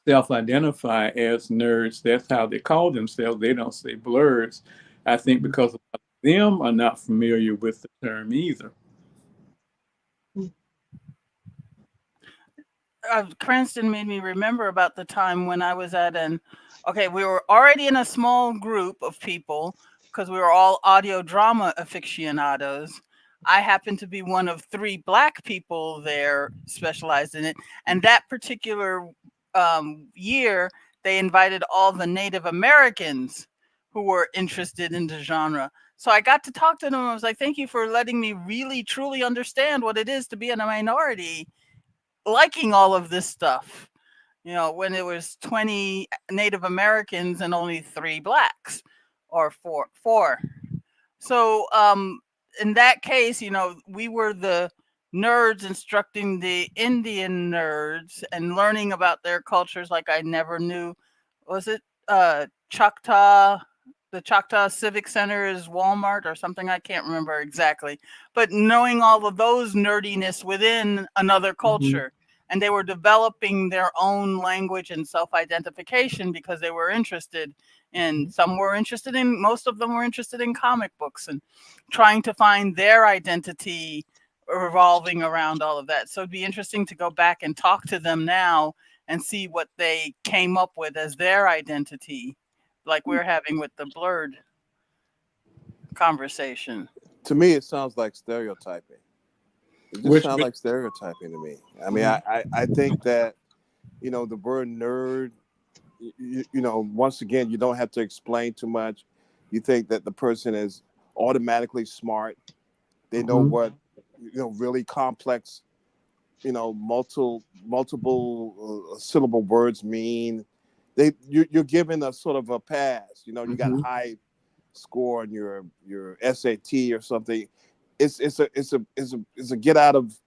self-identify as nerds. That's how they call themselves. They don't say blerds. I think because a lot of them are not familiar with the term either. Cranston made me remember about the time when I was at we were already in a small group of people because we were all audio drama aficionados. I happened to be one of 3 Black people there specialized in it. And that particular year, they invited all the Native Americans who were interested in the genre. So I got to talk to them. I was like, thank you for letting me really, truly understand what it is to be in a minority liking all of this stuff. When it was 20 Native Americans and only 3 Blacks, or four. So in that case, we were the nerds instructing the Indian nerds and learning about their cultures like I never knew. Was it Choctaw? The Choctaw Civic Center is Walmart or something. I can't remember exactly. But knowing all of those nerdiness within another culture. And they were developing their own language and self-identification because they were interested in, most of them were interested in comic books and trying to find their identity revolving around all of that. So it'd be interesting to go back and talk to them now and see what they came up with as their identity, like we're having with the blerd conversation. To me, it sounds like stereotyping. It just sounds like stereotyping to me. I mean, I think that, the word nerd, once again, you don't have to explain too much. You think that the person is automatically smart. They know what, really complex, multiple syllable words mean. You're given a sort of a pass. You got a high score on your SAT or something. It's a get out of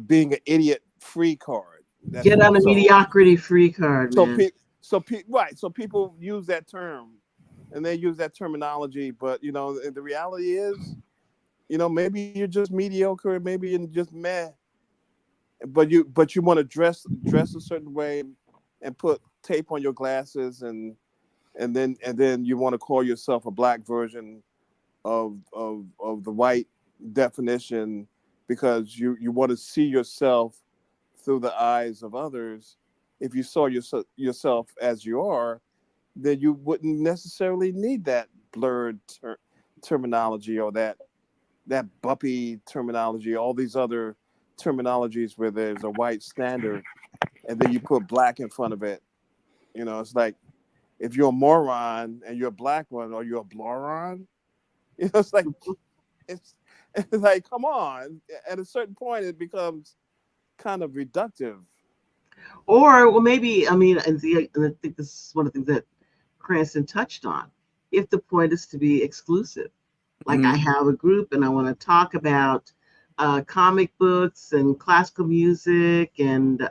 being an idiot free card. Get out of mediocrity free card, man. So people use that term, and they use that terminology. But the reality is, maybe you're just mediocre, maybe you're just meh. But you want to dress a certain way, and put tape on your glasses, and then you want to call yourself a Black version of the white definition because you want to see yourself through the eyes of others. If you saw yourself as you are, then you wouldn't necessarily need that blerd terminology or that buppy terminology, all these other terminologies where there's a white standard and then you put Black in front of it. It's like, if you're a moron and you're a Black one, are you a bloron? It's like, it's like, come on. At a certain point, it becomes kind of reductive. Or, well, maybe, I mean, and I think this is one of the things that Cranston touched on. If the point is to be exclusive, like I have a group and I want to talk about comic books and classical music and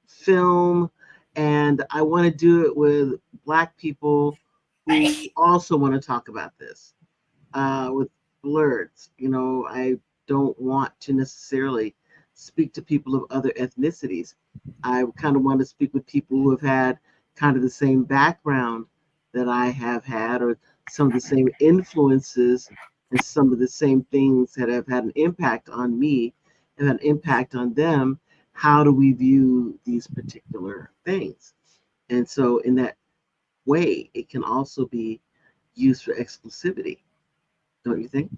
film, and I want to do it with Black people who also want to talk about this with blerds. I don't want to necessarily speak to people of other ethnicities. I kind of want to speak with people who have had kind of the same background that I have had, or some of the same influences and some of the same things that have had an impact on me and an impact on them. How do we view these particular things? And so, in that way, it can also be used for exclusivity, don't you think?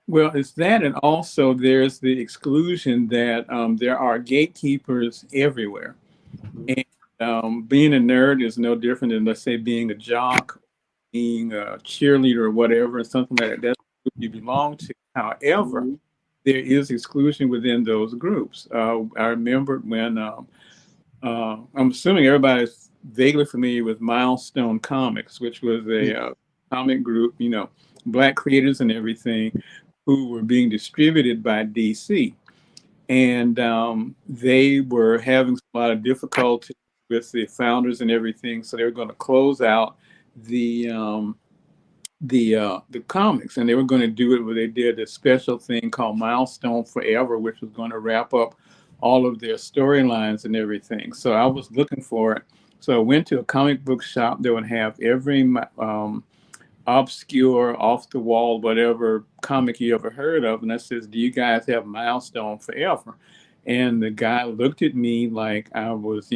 Well, it's that, and also there's the exclusion that there are gatekeepers everywhere. Mhm. And being a nerd is no different than, let's say, being a jock, being a cheerleader or whatever, something like that. That's what you belong to. However, Mhm. there is exclusion within those groups. I remember when I'm assuming everybody's vaguely familiar with Milestone Comics, which was a Yes. comic group, black creators and everything, who were being distributed by DC. And they were having a lot of difficulty with the founders and everything. So they were going to close out the the comics, and they were going to do it where they did a special thing called Milestone Forever, which was going to wrap up all of their storylines and everything. So I was looking for it. So I went to a comic book shop that would have every obscure, off the wall, whatever comic you ever heard of, and I says, "Do you guys have Milestone Forever?" And the guy looked at me like I was,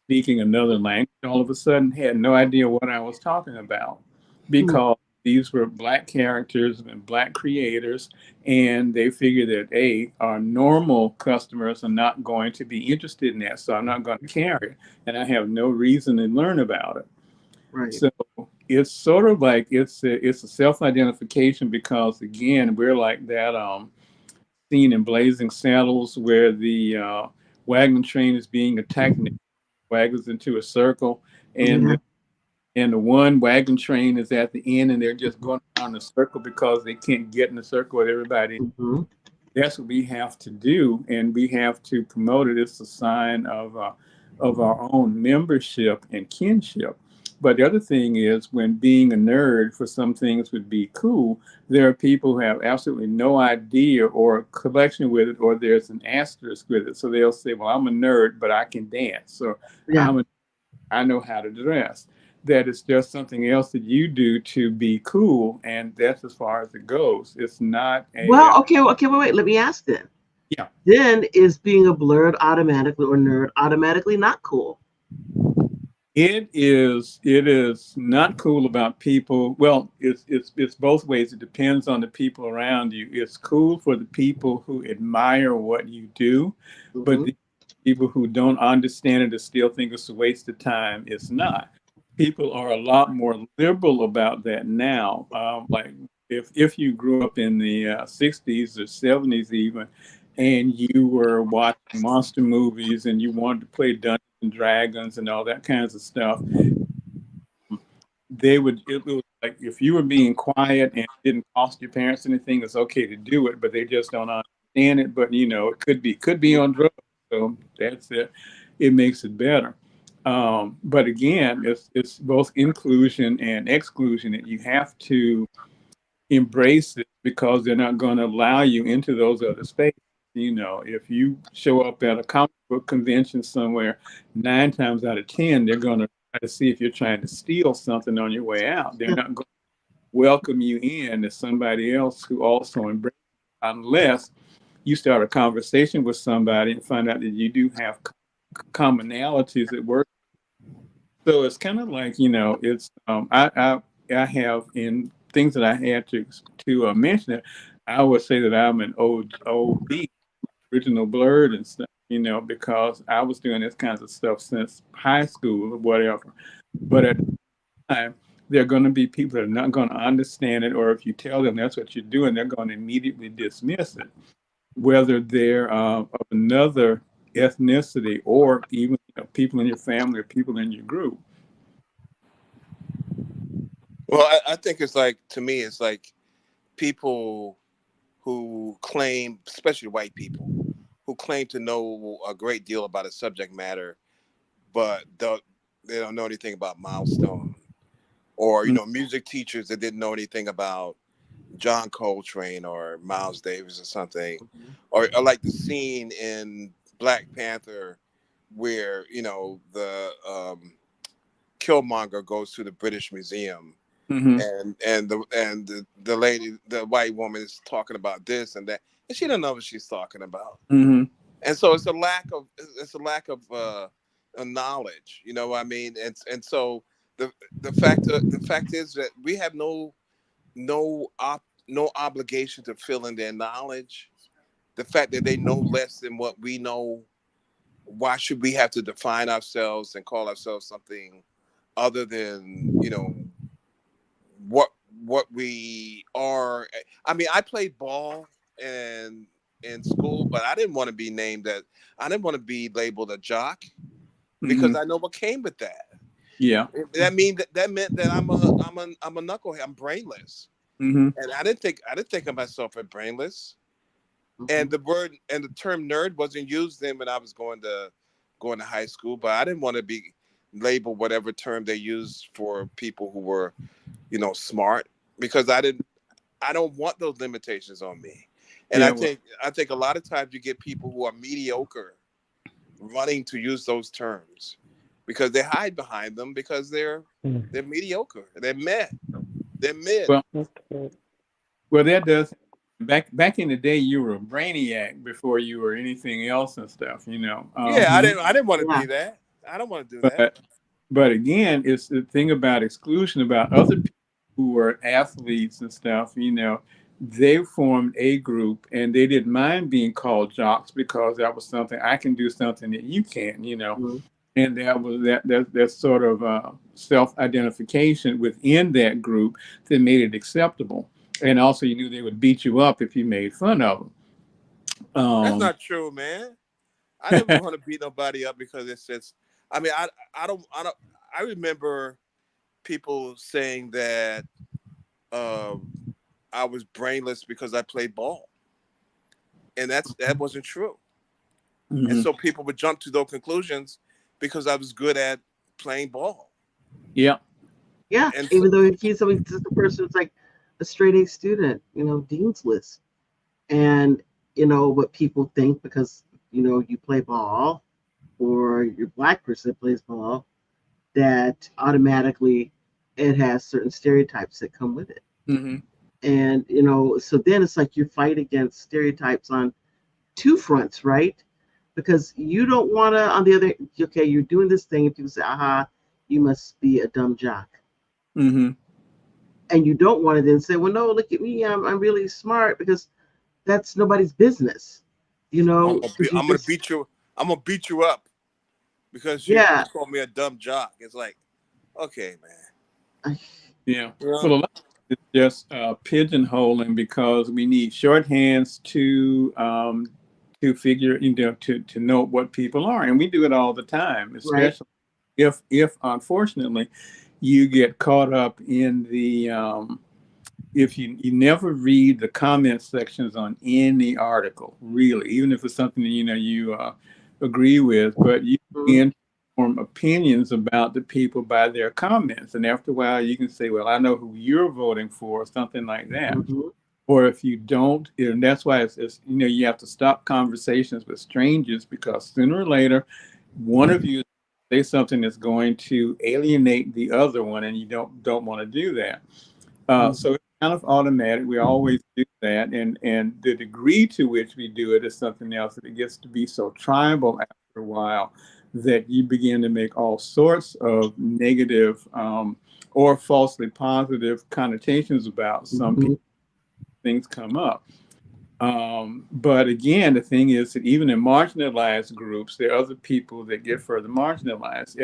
speaking another language. All of a sudden, had no idea what I was talking about, Hmm. because these were black characters and black creators, and they figured that our normal customers are not going to be interested in that, so I'm not going to carry it, and I have no reason to learn about it. Right. So it's sort of like it's a self-identification, because again, we're like that scene in Blazing Saddles where the wagon train is being attacked and it wagons into a circle, and Yeah. the one wagon train is at the end, and they're just going around the circle because they can't get in the circle with everybody. Hmm. That's what we have to do, and we have to promote it. It's a sign of our own membership and kinship. But the other thing is, when being a nerd for some things would be cool, there are people who have absolutely no idea or collection with it, or there's an asterisk with it. So they'll say, "Well, I'm a nerd, but I can dance," or Yeah. I know how to dress." That is just something else that you do to be cool, and that's as far as it goes. It's not a Well, okay, okay, wait, wait. Let me ask then. yeah. Then is being a blerd automatically or nerd automatically not cool? It is not cool about people. Well, it's both ways. It depends on the people around you. It's cool for the people who admire what you do, but Hmm. the people who don't understand it or still think it's a waste of time, it's not. People are a lot more liberal about that now. Like, if you grew up in the '60s or '70s even, and you were watching monster movies and you wanted to play Dungeons and Dragons and all that kinds of stuff, it was like, if you were being quiet and it didn't cost your parents anything, it's okay to do it, but they just don't understand it. But it could be on drugs, so that's it. It makes it better. But again, it's both inclusion and exclusion, and you have to embrace it, because they're not going to allow you into those other spaces. If you show up at a comic book convention somewhere, 9 times out of 10, they're going to try to see if you're trying to steal something on your way out. They're Yeah. not going to welcome you in as somebody else who also embraces it, unless you start a conversation with somebody and find out that you do have commonalities at work. So it's kind of like, it's I have, in things that I had to mention it. I would say that I'm an OB, original blurred and stuff, because I was doing this kinds of stuff since high school or whatever. But at the time, there are going to be people that are not going to understand it, or if you tell them that's what you're doing, they're going to immediately dismiss it, whether they're of another ethnicity, or even people in your family or people in your group. Well, I think it's like, to me, it's like people who claim, especially white people, who claim to know a great deal about a subject matter, but they don't know anything about Milestone, or music teachers that didn't know anything about John Coltrane or Miles Davis or something, Mhm. or like the scene in Black Panther where the Killmonger goes to the British Museum Mm-hmm. And the lady, the white woman, is talking about this and that, and she don't know what she's talking about. Mm-hmm. And so it's a lack of knowledge. You know what I mean? And so the fact is that we have no obligation to fill in their knowledge. The fact that they know less than what we know, why should we have to define ourselves and call ourselves something other than what what we are? I mean, I played ball and in school, but I didn't want to be named that. I didn't want to be labeled a jock Mm-hmm. because I know what came with that. Yeah. That meant that I'm a knucklehead. I'm brainless, Mm-hmm. and I didn't think of myself as brainless. And Mhm. the term nerd wasn't used then when I was going to high school, but I didn't want to be labeled whatever term they used for people who were smart, because I don't want those limitations on me. And Yeah. I Well, think I think a lot of times you get people who are mediocre running to use those terms because they hide behind them because they're mediocre. They're mid. well, Okay. well. That does. Back in the day, you were a brainiac before you were anything else and stuff. Yeah, I Mm-hmm. didn't want to Yeah. be that. I don't want to do that. But but again, it's the thing about exclusion about other people who were athletes and stuff. They formed a group and they didn't mind being called jocks because that was something I can do something that you can't. Mhm. And that was that sort of self-identification within that group that made it acceptable. And also, you knew they would beat you up if you made fun of them. That's not true, man. I never want to beat nobody up because it says. I mean, I don't. I remember people saying that um, I was brainless because I played ball, and that wasn't true. And Mhm. so people would jump to those conclusions because I was good at playing ball. Yeah. Yeah. And so, Even though he's something, just a person who's like a straight A student, dean's list, and what people think because you play ball or you're a black person that plays ball, that automatically it has certain stereotypes that come with it. Hmm. And so then it's like you fight against stereotypes on two fronts, right? Because you don't want to, on the other, okay, you're doing this thing, and people say, aha, you must be a dumb jock. Hmm. And you don't want to then say, well, no, look at me, I'm really smart, because that's nobody's business, because you I'm gonna just, beat you. I'm gonna beat you up because you yeah. call me a dumb jock. It's like, okay, man. Yeah. You know? Well, a lot of it's just pigeonholing because we need shorthands to figure, to know what people are, and we do it all the time, Right. especially if unfortunately you get caught up in the if you never read the comment sections on any article, really, even if it's something that you agree with, but you Mm-hmm. begin to form opinions about the people by their comments, and after a while, you can say, "Well, I know who you're voting for," or something like that. Mm-hmm. Or if you don't, and that's why it's you have to stop conversations with strangers because sooner or later, one of you say something that's going to alienate the other one, and you don't want to do that. So it's kind of automatic. We always do that, and the degree to which we do it is something else. That it gets to be so tribal after a while that you begin to make all sorts of negative or falsely positive connotations about some Mm-hmm. people. Things come up. But again, the thing is that even in marginalized groups, there are other people that get further marginalized.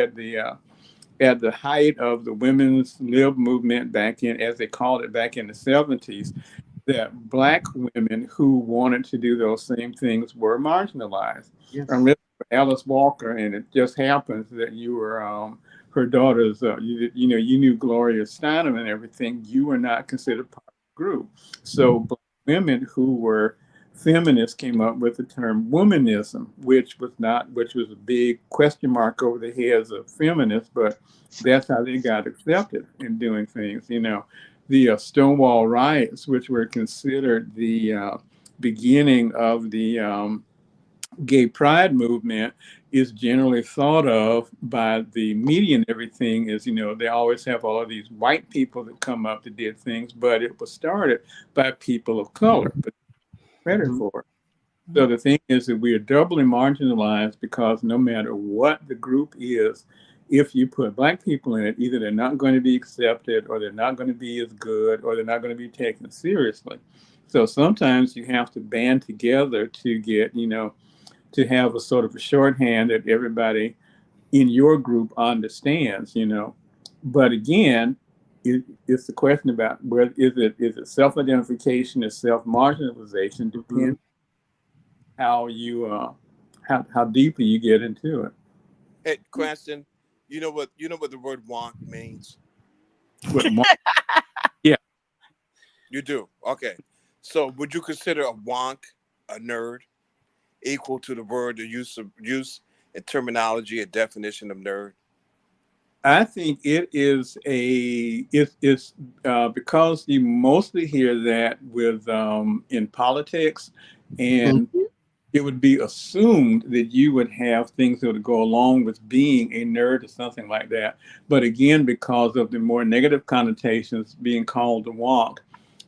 At the height of the women's lib movement back in, as they called it back in the 70s, that black women who wanted to do those same things were marginalized. Yes. Unless you were Alice Walker, and it just happens that you were her daughter's, you knew Gloria Steinem and everything, you were not considered part of the group. So black women who were feminists came up with the term womanism, which was a big question mark over the heads of feminists, but that's how they got accepted in doing things. The Stonewall riots, which were considered the beginning of the gay pride movement is generally thought of by the media and everything is, they always have all of these white people that come up that did things, but it was started by people of color, but credit Mhm. for it. So the thing is that we are doubly marginalized because no matter what the group is, if you put black people in it, either they're not going to be accepted or they're not going to be as good or they're not going to be taken seriously. So sometimes you have to band together to get, to have a sort of a shorthand that everybody in your group understands. But again, it's the question about where is it self-identification, is self-marginalization, Mhm. depends how you how deeply you get into it. Hey, Cranston, you know what the word wonk means? What yeah, You do. Okay. So would you consider a wonk a nerd equal to the word the use and terminology and definition of nerd? I think it is it's because you mostly hear that with in politics, Thank and you. it would be assumed that you would have things that would go along with being a nerd or something like that. But again, because of the more negative connotations, being called a wonk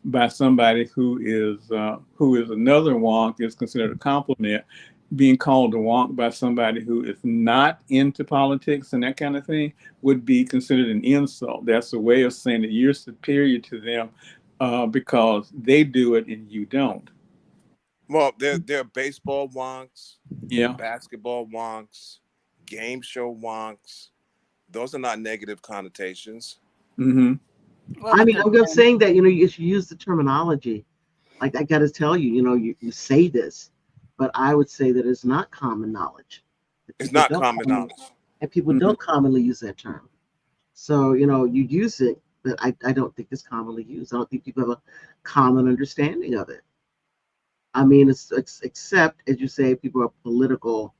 by somebody who is another wonk is considered a compliment. Being called a wonk by somebody who is not into politics and that kind of thing would be considered an insult. That's a way of saying that you're superior to them because they do it and you don't. Well, there are baseball wonks, Yeah. basketball wonks, game show wonks. Those are not negative connotations. Mm-hmm. Well, I it mean, I'm just depends. saying that you should use the terminology. Like I got to tell you, you say this, but I would say that it's not common knowledge. That It's people not don't common commonly, knowledge. and people Mm-hmm. don't commonly use that term. So you use it, but I don't think it's commonly used. I don't think people have a common understanding of it. I mean, it's except as you say, people are political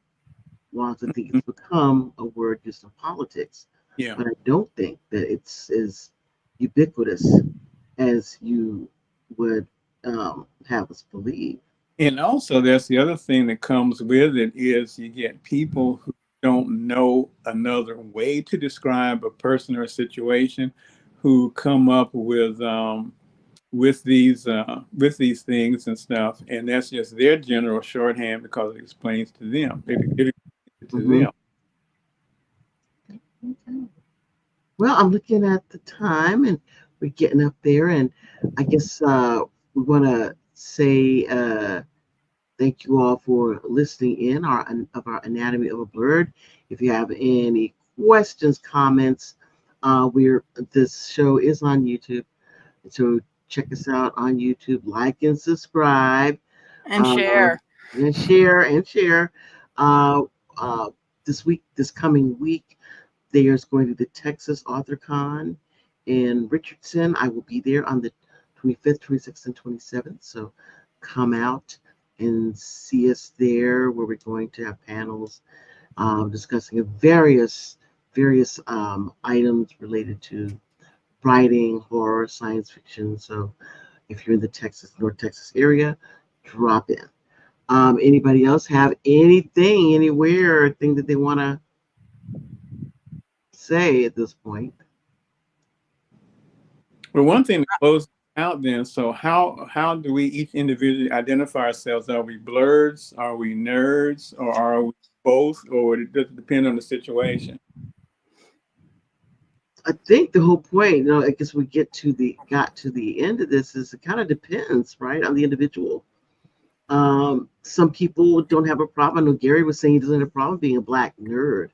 wants. I think it's become a word used in politics, Yeah. but I don't think that it's as ubiquitous as you would have us believe. And also, there's the other thing that comes with it is you get people who don't know another way to describe a person or a situation, who come up with these things and stuff, and that's just their general shorthand because it explains to them. It explains to Hmm. them. Okay. Well, I'm looking at the time, and we're getting up there, and I guess we want to say thank you all for listening in our Anatomy of a Blerd. If you have any questions, comments, we're this show is on YouTube, so check us out on YouTube. Like and subscribe, And uh, share. and share. Uh, uh, this coming week, there's going to be the Texas AuthorCon in Richardson. I will be there on the 25th, 26th, and 27th. So come out and see us there, where we're going to have panels discussing various items related to writing, horror, science fiction. So if you're in the North Texas area, drop in. Anybody else have anything, anywhere, thing that they want to say at this point? But one thing to close out then, so how do we each individually identify ourselves? Are we blurs? Are we nerds? Or are we both? Or does it depend on the situation? I think the whole point, I guess we got to the end of this is it kind of depends, right, on the individual. Some people don't have a problem. I know Gary was saying he doesn't have a problem being a black nerd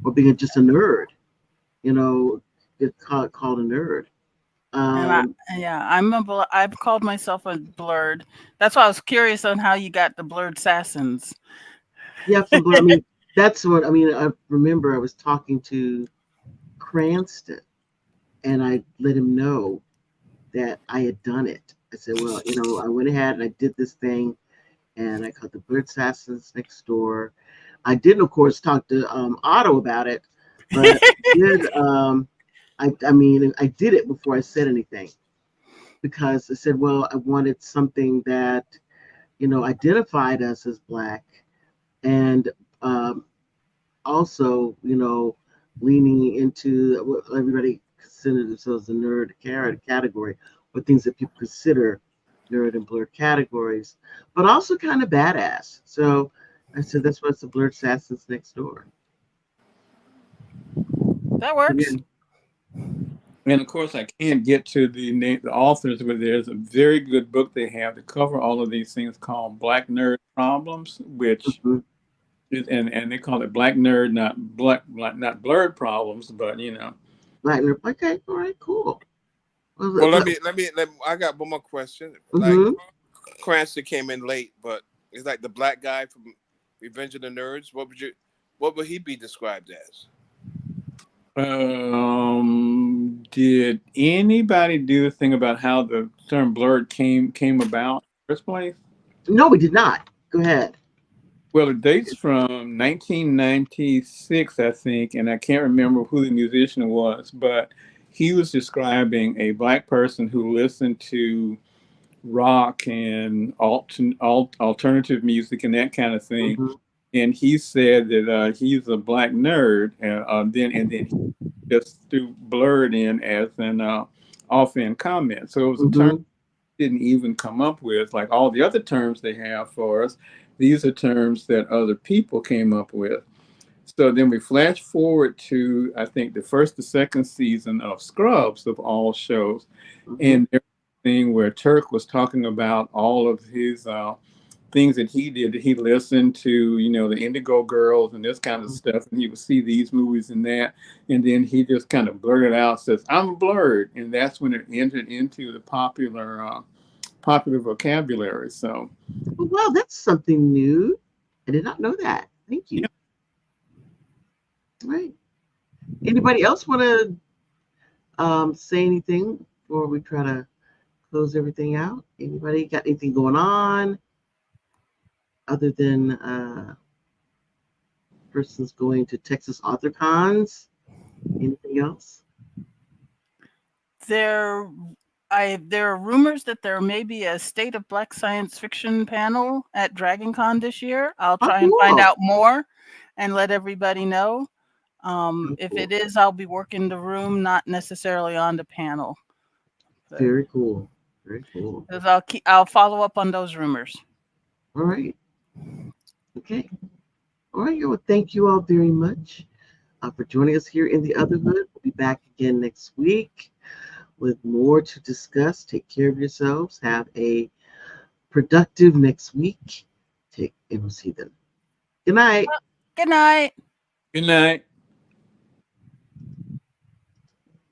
or being just a nerd. You know, get called a nerd. And I, Um, yeah, I've called myself a blurred. That's why I was curious on how you got the Blerdsassins. yeah, some blur. I mean, that's what I mean. I remember I was talking to Cranston, and I let him know that I had done it. I said, well, I went ahead and I did this thing, and I called the Blerdsassins Next Door. I didn't, of course, talk to Otto about it, but I did. I mean, I did it before I said anything because I said, well, I wanted something that identified us as black, and also, leaning into what everybody considers themselves the nerd category, or things that people consider nerd and blerd categories, but also kind of badass. So I said that's what's the Blerdsassins Next Door. That works. Again, And of course, I can't get to the authors, but there's a very good book they have to cover all of these things called Black Nerd Problems, which mhm. is, and they call it Black Nerd, not blurred problems, but Black nerd. Okay, all right, cool. Well, Well, let me. I got one more question. Like mm-hmm. Cranston came in late, but it's like the black guy from Revenge of the Nerds. What would he be described as? Did anybody do the thing about how the term blurred came about in the first place? No, we did not. Go ahead. Well, it dates from 1996, I think, and I can't remember who the musician was, but he was describing a black person who listened to rock and alternative music and that kind of thing. Mm-hmm. And he said that he's a black nerd, and then he just threw blurred in as an offhand comment. So it was a term Mm-hmm. didn't even come up with, like all the other terms they have for us. These are terms that other people came up with. So then we flash forward to, I think, the first, the second season of Scrubs of all shows. Mm-hmm. And there was a thing where Turk was talking about all of his things that he did. He listened to, the Indigo Girls and this kind of stuff. And he would see these movies and that. And then he just kind of blurted out, says, "I'm blurred." And that's when it entered into the popular vocabulary. So, Oh, wow, that's something new. I did not know that. Thank you. yeah. All right. Anybody else want to say anything before we try to close everything out? Anybody got anything going on other than persons going to Texas author cons? Anything else? There, there are rumors that there may be a State of Black Science Fiction panel at DragonCon this year. I'll Oh, try and find cool. out more and let everybody know. Oh, If cool. it is, I'll be working the room, not necessarily on the panel. But Very cool. Very cool. 'cause I'll follow up on those rumors. All right. Okay. All right. Well, thank you all very much for joining us here in the OTHERhood. We'll be back again next week with more to discuss. Take care of yourselves. Have a productive next week. And we'll see them. Good night. Good night. Good night.